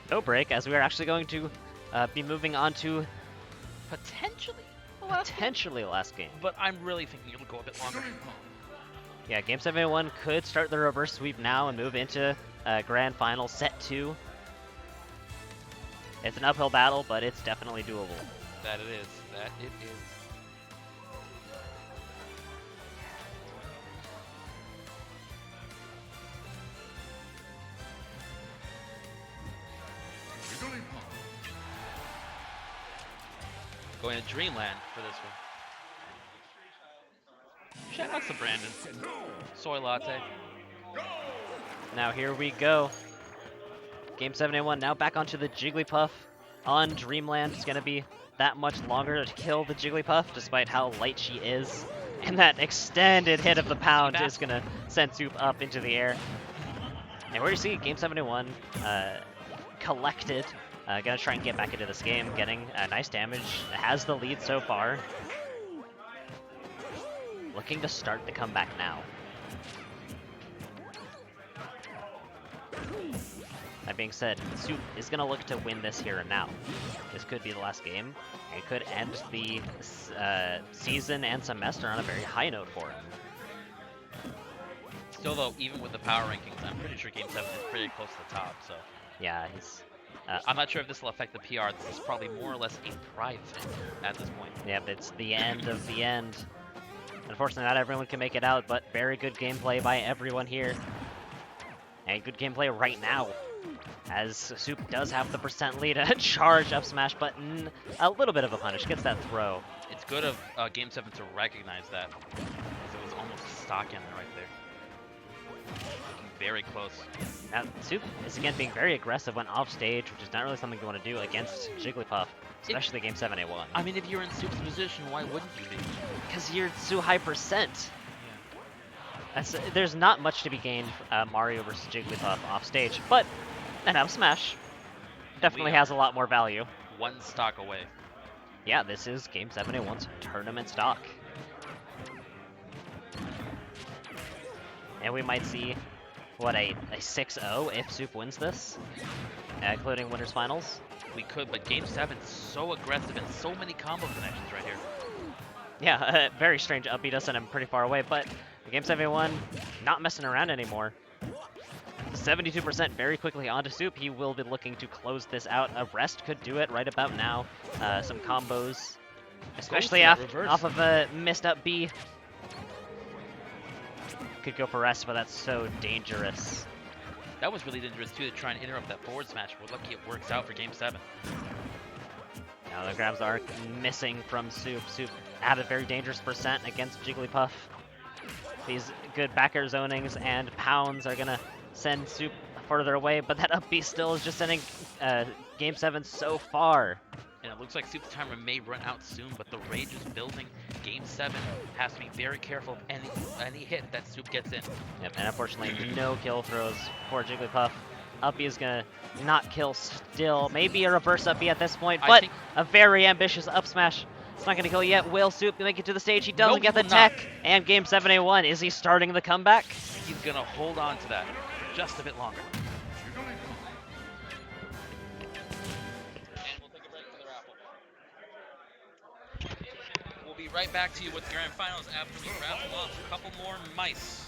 No break, as we are actually going to be moving on to Potentially the last game, potentially last game. but I'm really thinking it'll go a bit longer. Yeah, Game 7A1 could start the reverse sweep now and move into Grand Final Set 2. It's an uphill battle, but it's definitely doable. That it is. That it is. Going to Dreamland for this one. Shout out to Brandon. Soy latte. Now here we go. Game 7A1 now back onto the Jigglypuff on Dreamland. It's going to be that much longer to kill the Jigglypuff, despite how light she is. And that extended hit of the pound is going to send Soup up into the air. And where you see Game 7A1 collected. Gonna try and get back into this game, getting nice damage. Has the lead so far. Looking to start the comeback now. That being said, Soup is gonna look to win this here and now. This could be the last game. It could end the season and semester on a very high note for him. Still though, even with the power rankings, I'm pretty sure Game 7 is pretty close to the top, so. Yeah, he's... I'm not sure if this will affect the PR. This is probably more or less a private at this point. Yep, it's the end of the end. Unfortunately, not everyone can make it out, but very good gameplay by everyone here. And good gameplay right now, as Soup does have the percent lead. A charge up smash button, a little bit of a punish, gets that throw. It's good of Game 7 to recognize that, because it was almost a stock in right there. Looking very close. Now, Soup is again being very aggressive when off stage, which is not really something you want to do against Jigglypuff. especially game 7A1. I mean, if you're in Soup's position, why wouldn't you be? Because you're so high percent. There's not much to be gained Mario versus Jigglypuff off stage, but an up smash definitely are has a lot more value. One stock away. Yeah, this is game 7A1's tournament stock. And we might see, what, a 6-0 if Soup wins this, including winners finals. We could, but Game 7's so aggressive and so many combo connections right here. Yeah, very strange up B does send him pretty far away, but game 7A1 not messing around anymore. 72% very quickly onto Soup. He will be looking to close this out. A rest could do it right about now. Some combos, especially that reverse. off of a missed up B. Could go for rest, but that's so dangerous. That was really dangerous too, to try and interrupt that forward smash. We're lucky it works out for Game 7. Now the grabs are missing from Soup. Soup at a very dangerous percent against Jigglypuff. These good backer zonings and pounds are gonna send Soup further away, but that up B still is just sending game 7 so far. And it looks like Soup's timer may run out soon, but the rage is building. Game 7 has to be very careful of any hit that Soup gets in. Yep, and unfortunately no kill throws for Jigglypuff. Up B is gonna not kill still. Maybe a reverse up B at this point, I but think- a very ambitious up smash. It's not gonna kill yet. Will Soup make it to the stage? He doesn't Nope, get the he will not. tech. And game 7A1, is he starting the comeback? He's gonna hold on to that just a bit longer. And we'll take a break for the raffle. We'll be right back to you with the grand finals after we raffle off a couple more mice.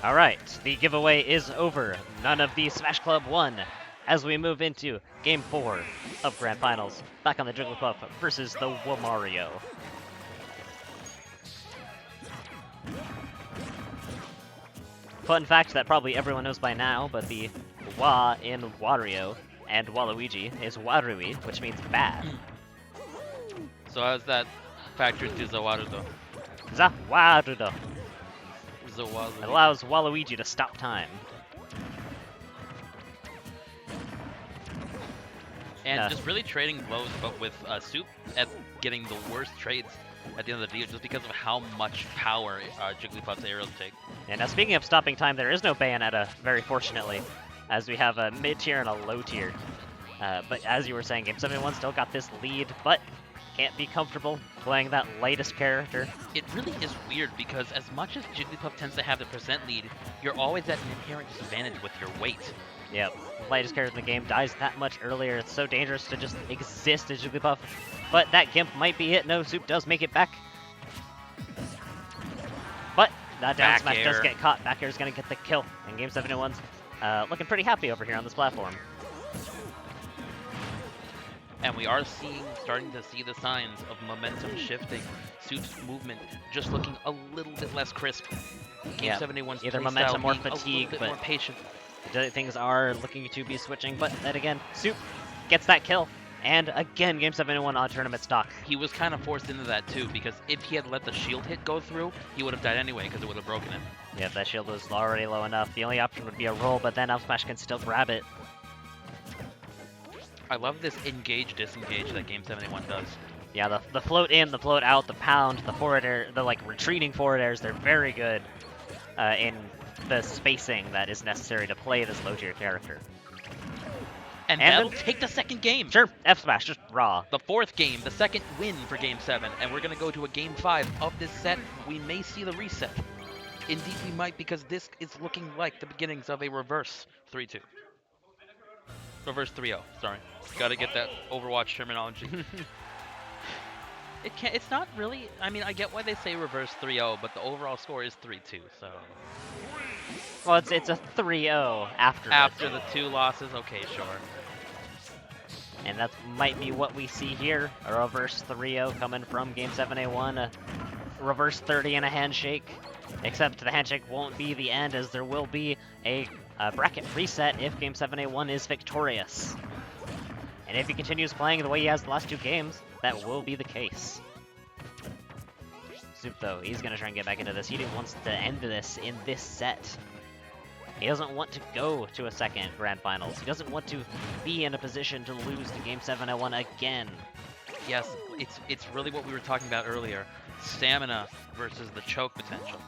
All right, the giveaway is over. None of the Smash Club won as we move into Game 4 of Grand Finals. Back on the Jigglypuff versus the Wario. Fun fact that probably everyone knows by now, but the Wa in Wario and Waluigi is Warui, which means bad. So how's that factor into Zawarudo? Zawarudo. It Zawarudo. allows Waluigi to stop time. And just really trading blows, but with Soup at getting the worst trades at the end of the video, just because of how much power Jigglypuff's aerials take. And now speaking of stopping time, there is no Bayonetta, very fortunately, as we have a mid-tier and a low-tier. But as you were saying, Game 71 still got this lead, but can't be comfortable playing that lightest character. It really is weird because as much as Jigglypuff tends to have the percent lead, you're always at an inherent disadvantage with your weight. Yep, the lightest character in the game dies that much earlier. It's so dangerous to just exist as Jigglypuff. But that Gimp might be it. No, Soup does make it back. But that down Back smash does air. get caught. Back air is going to get the kill. And Game 71's looking pretty happy over here on this platform. And we are starting to see the signs of momentum shifting. Soup's movement just looking a little bit less crisp. Game Yeah, 71's either playstyle momentum or being a fatigue, little bit but- more patient. Things are looking to be switching, but then again, Soup gets that kill. And again, Game 71 on tournament stock. He was kind of forced into that too, because if he had let the shield hit go through, he would have died anyway, because it would have broken him. Yeah, that shield was already low enough. The only option would be a roll, but then up smash can still grab it. I love this engage disengage that Game 71 does. Yeah, the float in, the float out, the pound, the forward air, the like retreating forward airs, they're very good in the spacing that is necessary to play this low tier character. And And that'll the- take the second game. Sure, F smash, just raw. The fourth game, the second win for Game 7, and we're going to go to a Game 5 of this set. We may see the reset. Indeed, we might, because this is looking like the beginnings of a reverse 3-2. Reverse 3-0, sorry. Gotta get that Overwatch terminology. It's not really, I mean, I get why they say reverse 3-0, but the overall score is 3-2, so. Well, it's a 3-0 after After the two losses, okay, sure. and that might be what we see here. A reverse 3-0 coming from Game 7A1, a reverse 30 and a handshake. Except the handshake won't be the end, as there will be a bracket reset if Game 7A1 is victorious. And if he continues playing the way he has the last two games, that will be the case. Soup, though, he's going to try and get back into this. He wants to end this in this set. He doesn't want to go to a second Grand Finals. He doesn't want to be in a position to lose to Game 7A1 again. Yes, it's really what we were talking about earlier. Stamina versus the choke potential.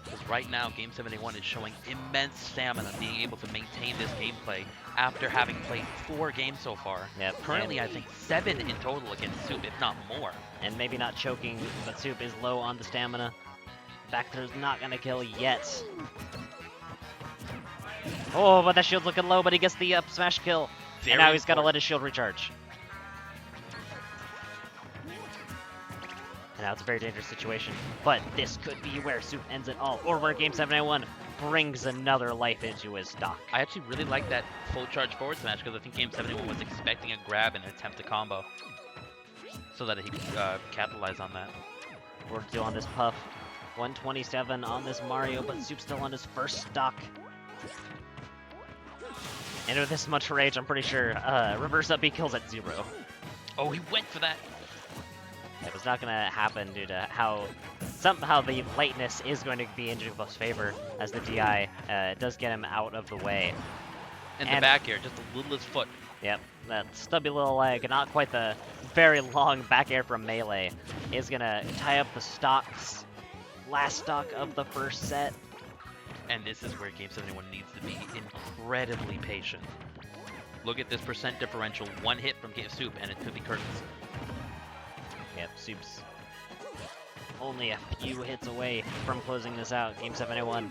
Because right now, Game 71 is showing immense stamina, being able to maintain this gameplay after having played 4 games so far. Yep, Currently, and- I think 7 in total against Soup, if not more. And maybe not choking, but Soup is low on the stamina. Back throw's not going to kill yet. Oh, but that shield's looking low, but he gets the up smash kill. And now he's got to let his shield recharge. And now it's a very dangerous situation. But this could be where Soup ends it all, or where Game 7A1 brings another life into his stock. I actually really like that full charge forward smash because I think Game 71 was expecting a grab and attempt a combo. So that he could capitalize on that. 4-2 on this Puff. 127 on this Mario, but Soup's still on his first stock. And with this much rage, I'm pretty sure reverse up B kills at 0. Oh, he went for that. That was not going to happen due to how somehow the lightness is going to be in Jigglypuff's favor, as the DI does get him out of the way. And the And- back air, just the littlest foot. Yep, that stubby little leg, not quite the very long back air from Melee, is going to tie up the stocks. Last stock of the first set. And this is where Game 71 needs to be incredibly patient. Look at this percent differential. One hit from Game Soup, and it could be curtains. Yep, Soup's only a few hits away from closing this out. Game 7A1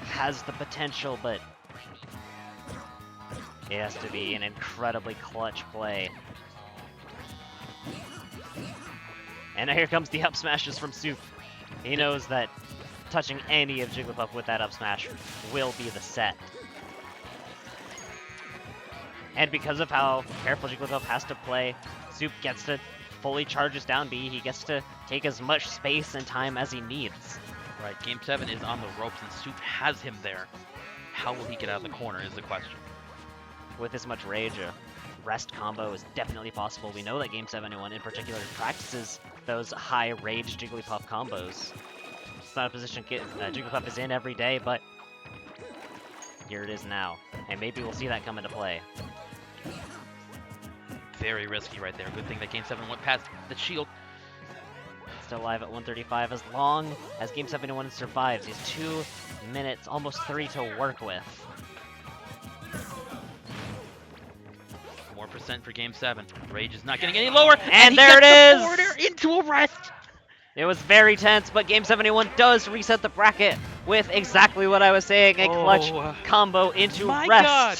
has the potential, but it has to be an incredibly clutch play. And here comes the up smashes from Soup. He knows that touching any of Jigglypuff with that up smash will be the set. And because of how careful Jigglypuff has to play, Soup gets to fully charge his down B. He gets to take as much space and time as he needs. Right, Game 7 is on the ropes and Soup has him there. How will he get out of the corner is the question. With this much rage, a rest combo is definitely possible. We know that Game 71 in particular practices those high rage Jigglypuff combos. It's not a position Jigglypuff is in every day, but here it is now. And maybe we'll see that come into play. Very risky right there. Good thing that Game 7 went past the shield. Still alive at 135. As long as Game 71 survives, he's 2 minutes, almost 3 to work with. More percent for Game 7. Rage is not getting any lower. And he there gets it the is! forwarder into a rest. It was very tense, but Game 71 does reset the bracket with exactly what I was saying, a clutch combo into My rest. God.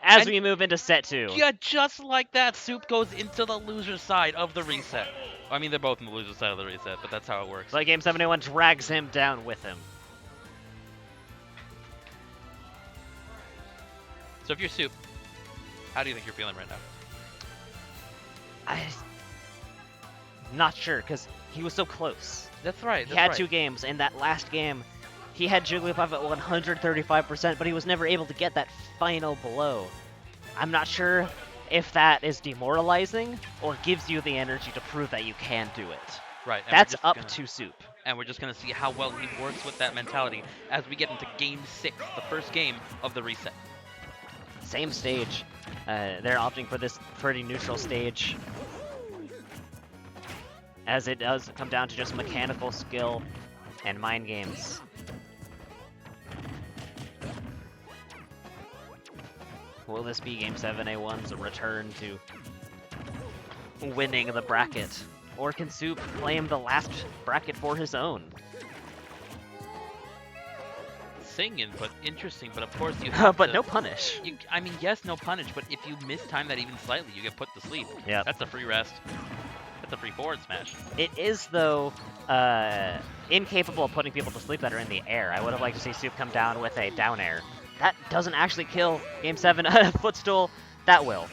As And- we move into set 2. Yeah, just like that, Soup goes into the loser side of the reset. I mean, they're both in the loser side of the reset, but that's how it works. So Game 71 drags him down with him. So if you're Soup, how do you think you're feeling right now? I'm not sure, because he was so close. That's right. He had 2 games. In that last game, he had Jigglypuff at 135%, but he was never able to get that final blow. I'm not sure if that is demoralizing or gives you the energy to prove that you can do it. Right. and That's we're just up gonna- to Soup. And we're just going to see how well he works with that mentality as we get into Game 6, the first game of the reset. Same stage. They're opting for this pretty neutral stage, as it does come down to just mechanical skill and mind games. Will this be Game 7A1's return to winning the bracket? Or can Soup claim the last bracket for his own? Singing, but interesting. But of course you have But to, no punish. I mean, yes, no punish, but if you mistime that even slightly, you get put to sleep. Yep. That's a free rest. That's a free forward smash. It is, though, incapable of putting people to sleep that are in the air. I would have liked to see Soup come down with a down air. That doesn't actually kill Game 7 footstool. That will.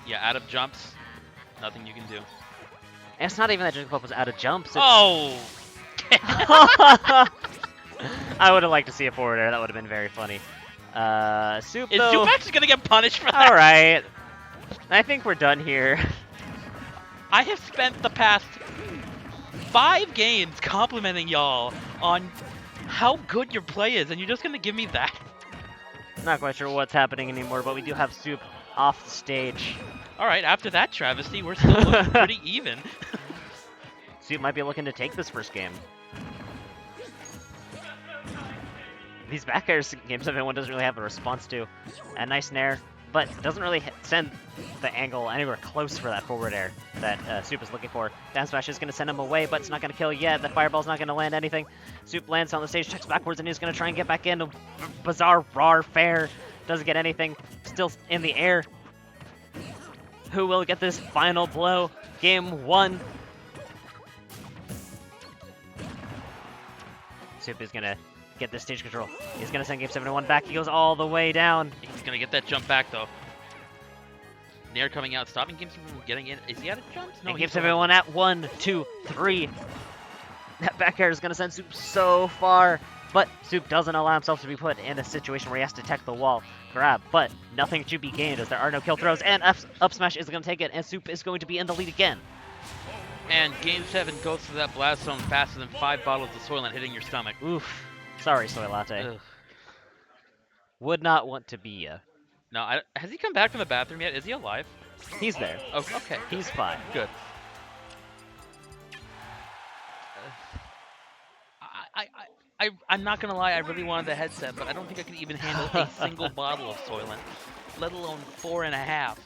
Yeah, out of jumps, nothing you can do. And it's not even that Jigglypuff was out of jumps. It's... Oh! I would have liked to see a forward air. That would have been very funny. Soup, Is though... Soup actually going to get punished for that? Alright. I think we're done here. I have spent the past 5 games complimenting y'all on how good your play is, and you're just going to give me that? Not quite sure what's happening anymore, but we do have Soup off the stage. Alright, after that travesty, we're still looking pretty even. Soup might be looking to take this first game. These back airs, Game 71 doesn't really have a response to. A nice nair, but doesn't really send the angle anywhere close for that forward air that Soup is looking for. Down smash is going to send him away, but it's not going to kill yet. The fireball's not going to land anything. Soup lands on the stage, checks backwards, and he's going to try and get back in. Bizarre, raw, fair. Doesn't get anything. Still in the air. Who will get this final blow? Game 1. Soup is going to get this stage control. He's going to send Game 71 back. He goes all the way down. He's going to get that jump back, though. Nair coming out, stopping Game 7 from getting in. Is he out of jumps? No, And he's Game still 71 at 1, 2, 3. That back air is going to send Soup so far. But Soup doesn't allow himself to be put in a situation where he has to tech the wall. Grab, but nothing to be gained as there are no kill throws. And up smash is going to take it, and Soup is going to be in the lead again. And Game 7 goes to that blast zone faster than 5 bottles of Soylent hitting your stomach. Oof. Sorry, Soy Latte. Ugh. Would not want to be ya. No, has he come back from the bathroom yet? Is he alive? He's there. Oh, okay. He's fine. Good. I'm not gonna lie, I really wanted the headset, but I don't think I could even handle a single bottle of Soylent, let alone 4.5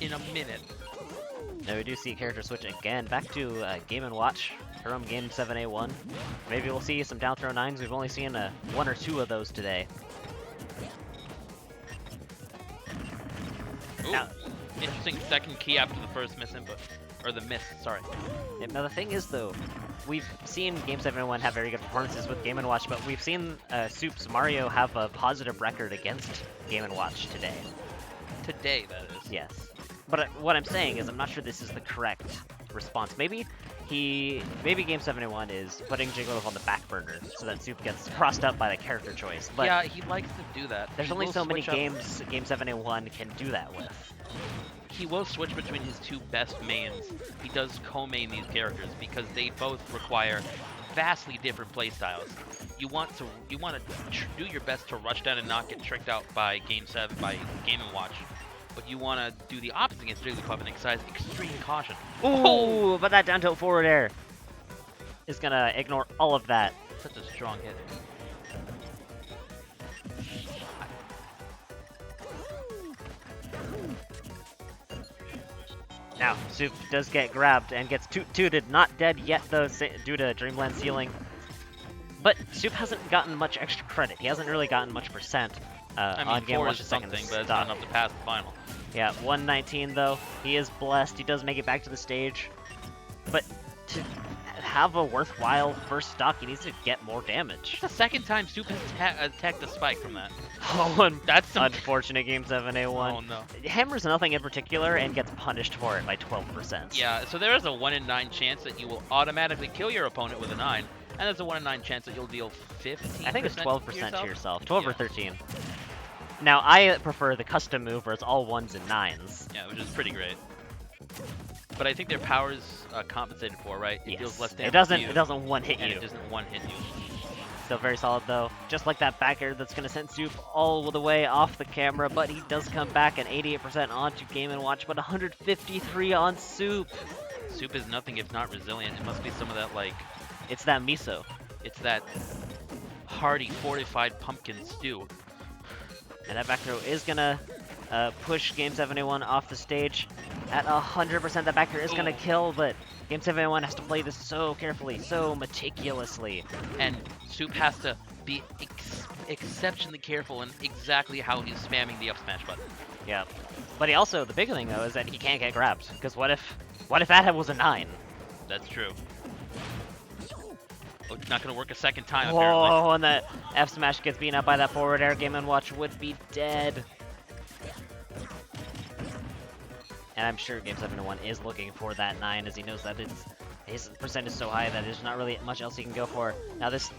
in a minute. Now we do see character switch again. Back to Game & Watch from Game 7A1. Maybe we'll see some down throw 9s. We've only seen 1 or 2 of those today. Ooh, Now- interesting second key after the first miss input. or the Mist, sorry. Yeah, now the thing is though, we've seen Game 71 have very good performances with Game & Watch, but we've seen Soup's Mario have a positive record against Game & Watch today. Today, that is. Yes. But what I'm saying is I'm not sure this is the correct response. Maybe Game 71 is putting Jigglypuff on the back burner so that Soup gets crossed up by the character choice. But Yeah, he likes to do that. there's He only will so many switch up- games Game 71 can do that with. He will switch between his two best mains. He does co-main these characters because they both require vastly different playstyles. You want to do your best to rush down and not get tricked out by Game 7 by Game & Watch. But you want to do the opposite against Jigglypuff and exercise extreme caution. Ooh, but that down tilt forward air is gonna ignore all of that. Such a strong hit. Now, Soup does get grabbed and gets tooted, not dead yet though, due to Dreamland Ceiling. But Soup hasn't gotten much extra credit. He hasn't really gotten much percent I mean, on Game 4 Watch is second something, but it's stock. not enough to pass the final. Yeah, 119 though. He is blessed. He does make it back to the stage. But to have a worthwhile first stock, he needs to get more damage. It's the second time Soup has attacked the spike from that. Oh, and That's some... unfortunate Game 7A1. Oh no. Hammers nothing in particular and gets punished for it by 12%. Yeah, so there is a 1 in 9 chance that you will automatically kill your opponent with a 9, and there's a 1 in 9 chance that you'll deal 15%. I think it's 12% to yourself. 12 or Yeah. 13. Now, I prefer the custom move where it's all 1s and 9s. Yeah, which is pretty great. But I think their power is compensated for, right? It deals less damage. It doesn't. to you, It doesn't one hit and you. it doesn't one hit you. Still very solid though. Just like that back air that's gonna send Soup all the way off the camera, but he does come back at 88% onto Game & Watch, but 153 on Soup. Soup is nothing if not resilient. It must be some of that like It's that miso. it's that hearty fortified pumpkin stew. And that back throw is gonna push Game 71 off the stage at 100%. That back throw is gonna Ooh. kill, but Game 71 has to play this so carefully, so meticulously. And Soup has to be exceptionally careful in exactly how he's spamming the up smash button. Yeah. But he also, the big thing though, is that he can't get grabbed. Because what if that was a 9? That's true. Oh, it's not gonna work a second time apparently. Oh, and that F smash gets beaten up by that forward air. Game & Watch would be dead. And I'm sure Game 71 is looking for that 9 as he knows that his percent is so high that there's not really much else he can go for. Now this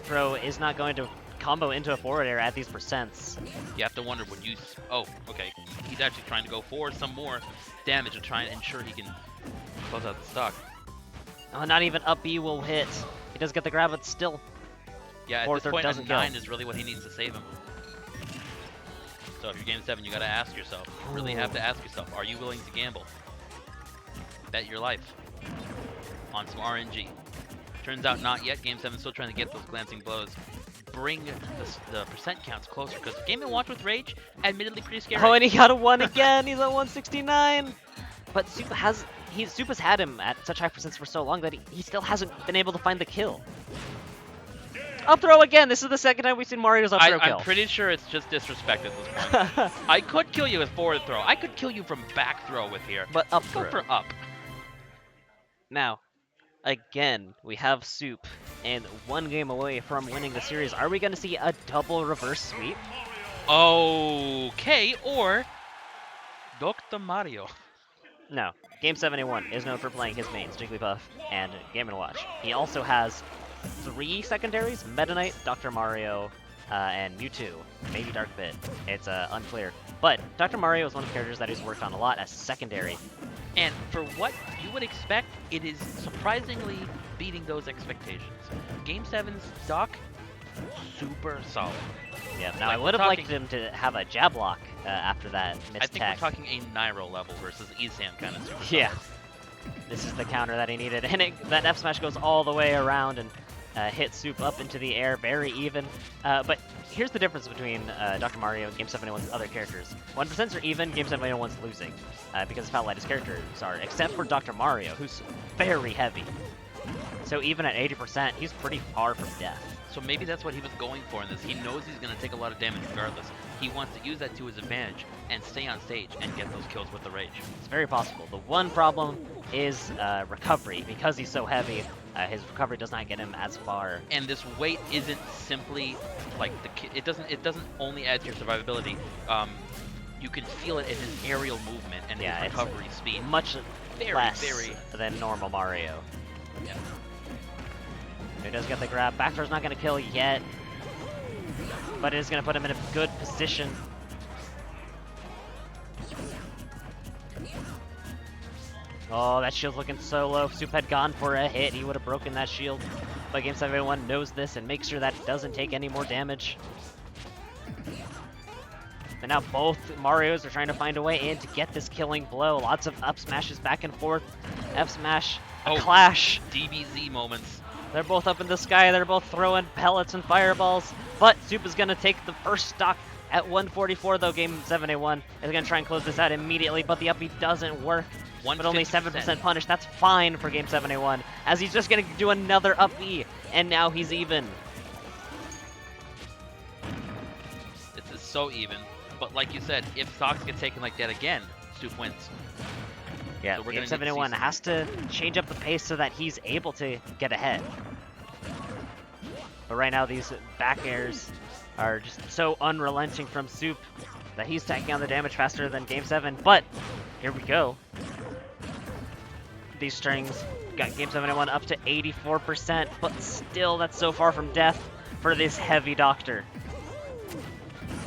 throw is not going to combo into a forward air at these percents. You have to wonder, would you... Oh, okay. He's actually trying to go for some more damage to try and ensure he can close out the stock. Oh, not even up B will hit. He does get the grab, but still. Yeah, at Fourth this or point, a doesn't kill. 9 is really what he needs to save him. So if you're Game 7, you gotta ask yourself. You really have to ask yourself, are you willing to gamble? Bet your life on some RNG. Turns out not yet. Game 7 still trying to get those glancing blows. Bring the percent counts closer, because Game & Watch with Rage, admittedly pretty scary. Oh, and he got a 1 again. He's at 169. But Soup has had him at such high percents for so long that he still hasn't been able to find the kill. Up throw again. This is the second time we've seen Mario's up throw kill. I'm pretty sure it's just disrespect at this point. I could kill you with forward throw. I could kill you from back throw with here. But up Go throw. for up. Now, again, we have Soup and 1 game away from winning the series. Are we going to see a double reverse sweep? Okay, or Dr. Mario. No. Game 71 is known for playing his mains, Jigglypuff and Game & Watch. He also has 3 secondaries, Meta Knight, Dr. Mario, and Mewtwo. Maybe Dark Bit. It's unclear. But Dr. Mario is one of the characters that he's worked on a lot as secondary. And for what you would expect, it is surprisingly beating those expectations. Game 7's Doc, super solid. Yeah, now Like, I we're would have liked talking- him to have a jab lock after that I think mistech. we're talking a Nairo level versus Ezam kind of super Yeah. solid. This is the counter that he needed. And that F smash goes all the way around and hits Soup up into the air, very even. But here's the difference between Dr. Mario and Game 71's other characters. 1% are even, Game 71's losing. Because of how light his characters are, except for Dr. Mario, who's very heavy. So even at 80%, he's pretty far from death. So maybe that's what he was going for in this. He knows he's going to take a lot of damage regardless. He wants to use that to his advantage and stay on stage and get those kills with the rage. It's very possible. The one problem is recovery. Because he's so heavy, his recovery does not get him as far. And this weight isn't simply like it doesn't only add to your survivability. You can feel it in his aerial movement and Yeah, his it's recovery speed. Much Very, less very- than normal Mario. Yeah. He does get the grab. Backdoor's not going to kill yet, but it is going to put him in a good position. Oh, that shield's looking so low. If Soup had gone for a hit, he would have broken that shield. But Game7 knows this and makes sure that it doesn't take any more damage. And now both Marios are trying to find a way in to get this killing blow. Lots of up smashes back and forth. F smash, a Oh. clash. DBZ moments. They're both up in the sky. They're both throwing pellets and fireballs. But Soup is going to take the first stock at 144, though. Game7 is going to try and close this out immediately, but the up B doesn't work. But only 7% punish. That's fine for Game7, as he's just going to do another up B, and now he's even. This is so even. But like you said, if Sox get taken like that again, Soup wins. Yeah, So we're gonna Game7 need to see has to change up the pace so that he's able to get ahead. But right now, these back airs are just so unrelenting from Soup that he's taking on the damage faster than Game7. But here we go. These strings got Game7 up to 84%, but still, that's so far from death for this heavy doctor.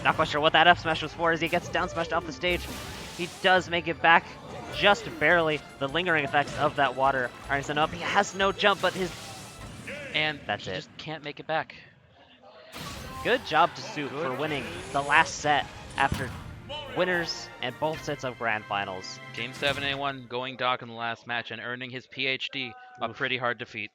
Not quite sure what that F smash was for as he gets down smashed off the stage. He does make it back just barely. The lingering effects of that water are sent up. He has no jump, but his And That's he it. just can't make it back. good job to Soup for winning the last set after winners and both sets of grand finals. Game7 going Doc in the last match and earning his PhD, a Oof. pretty hard defeat.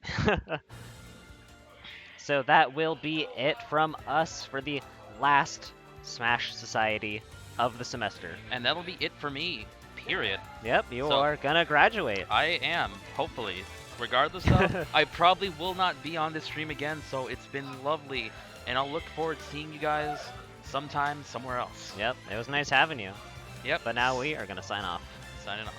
So that will be it from us for the last Smash Society of the semester. And that'll be it for me, period. Yep, you So- are gonna graduate. I am, hopefully. Regardless though, I probably will not be on this stream again, so it's been lovely. And I'll look forward to seeing you guys sometime somewhere else. Yep, it was nice having you. Yep. But now we are gonna sign off. Signing off.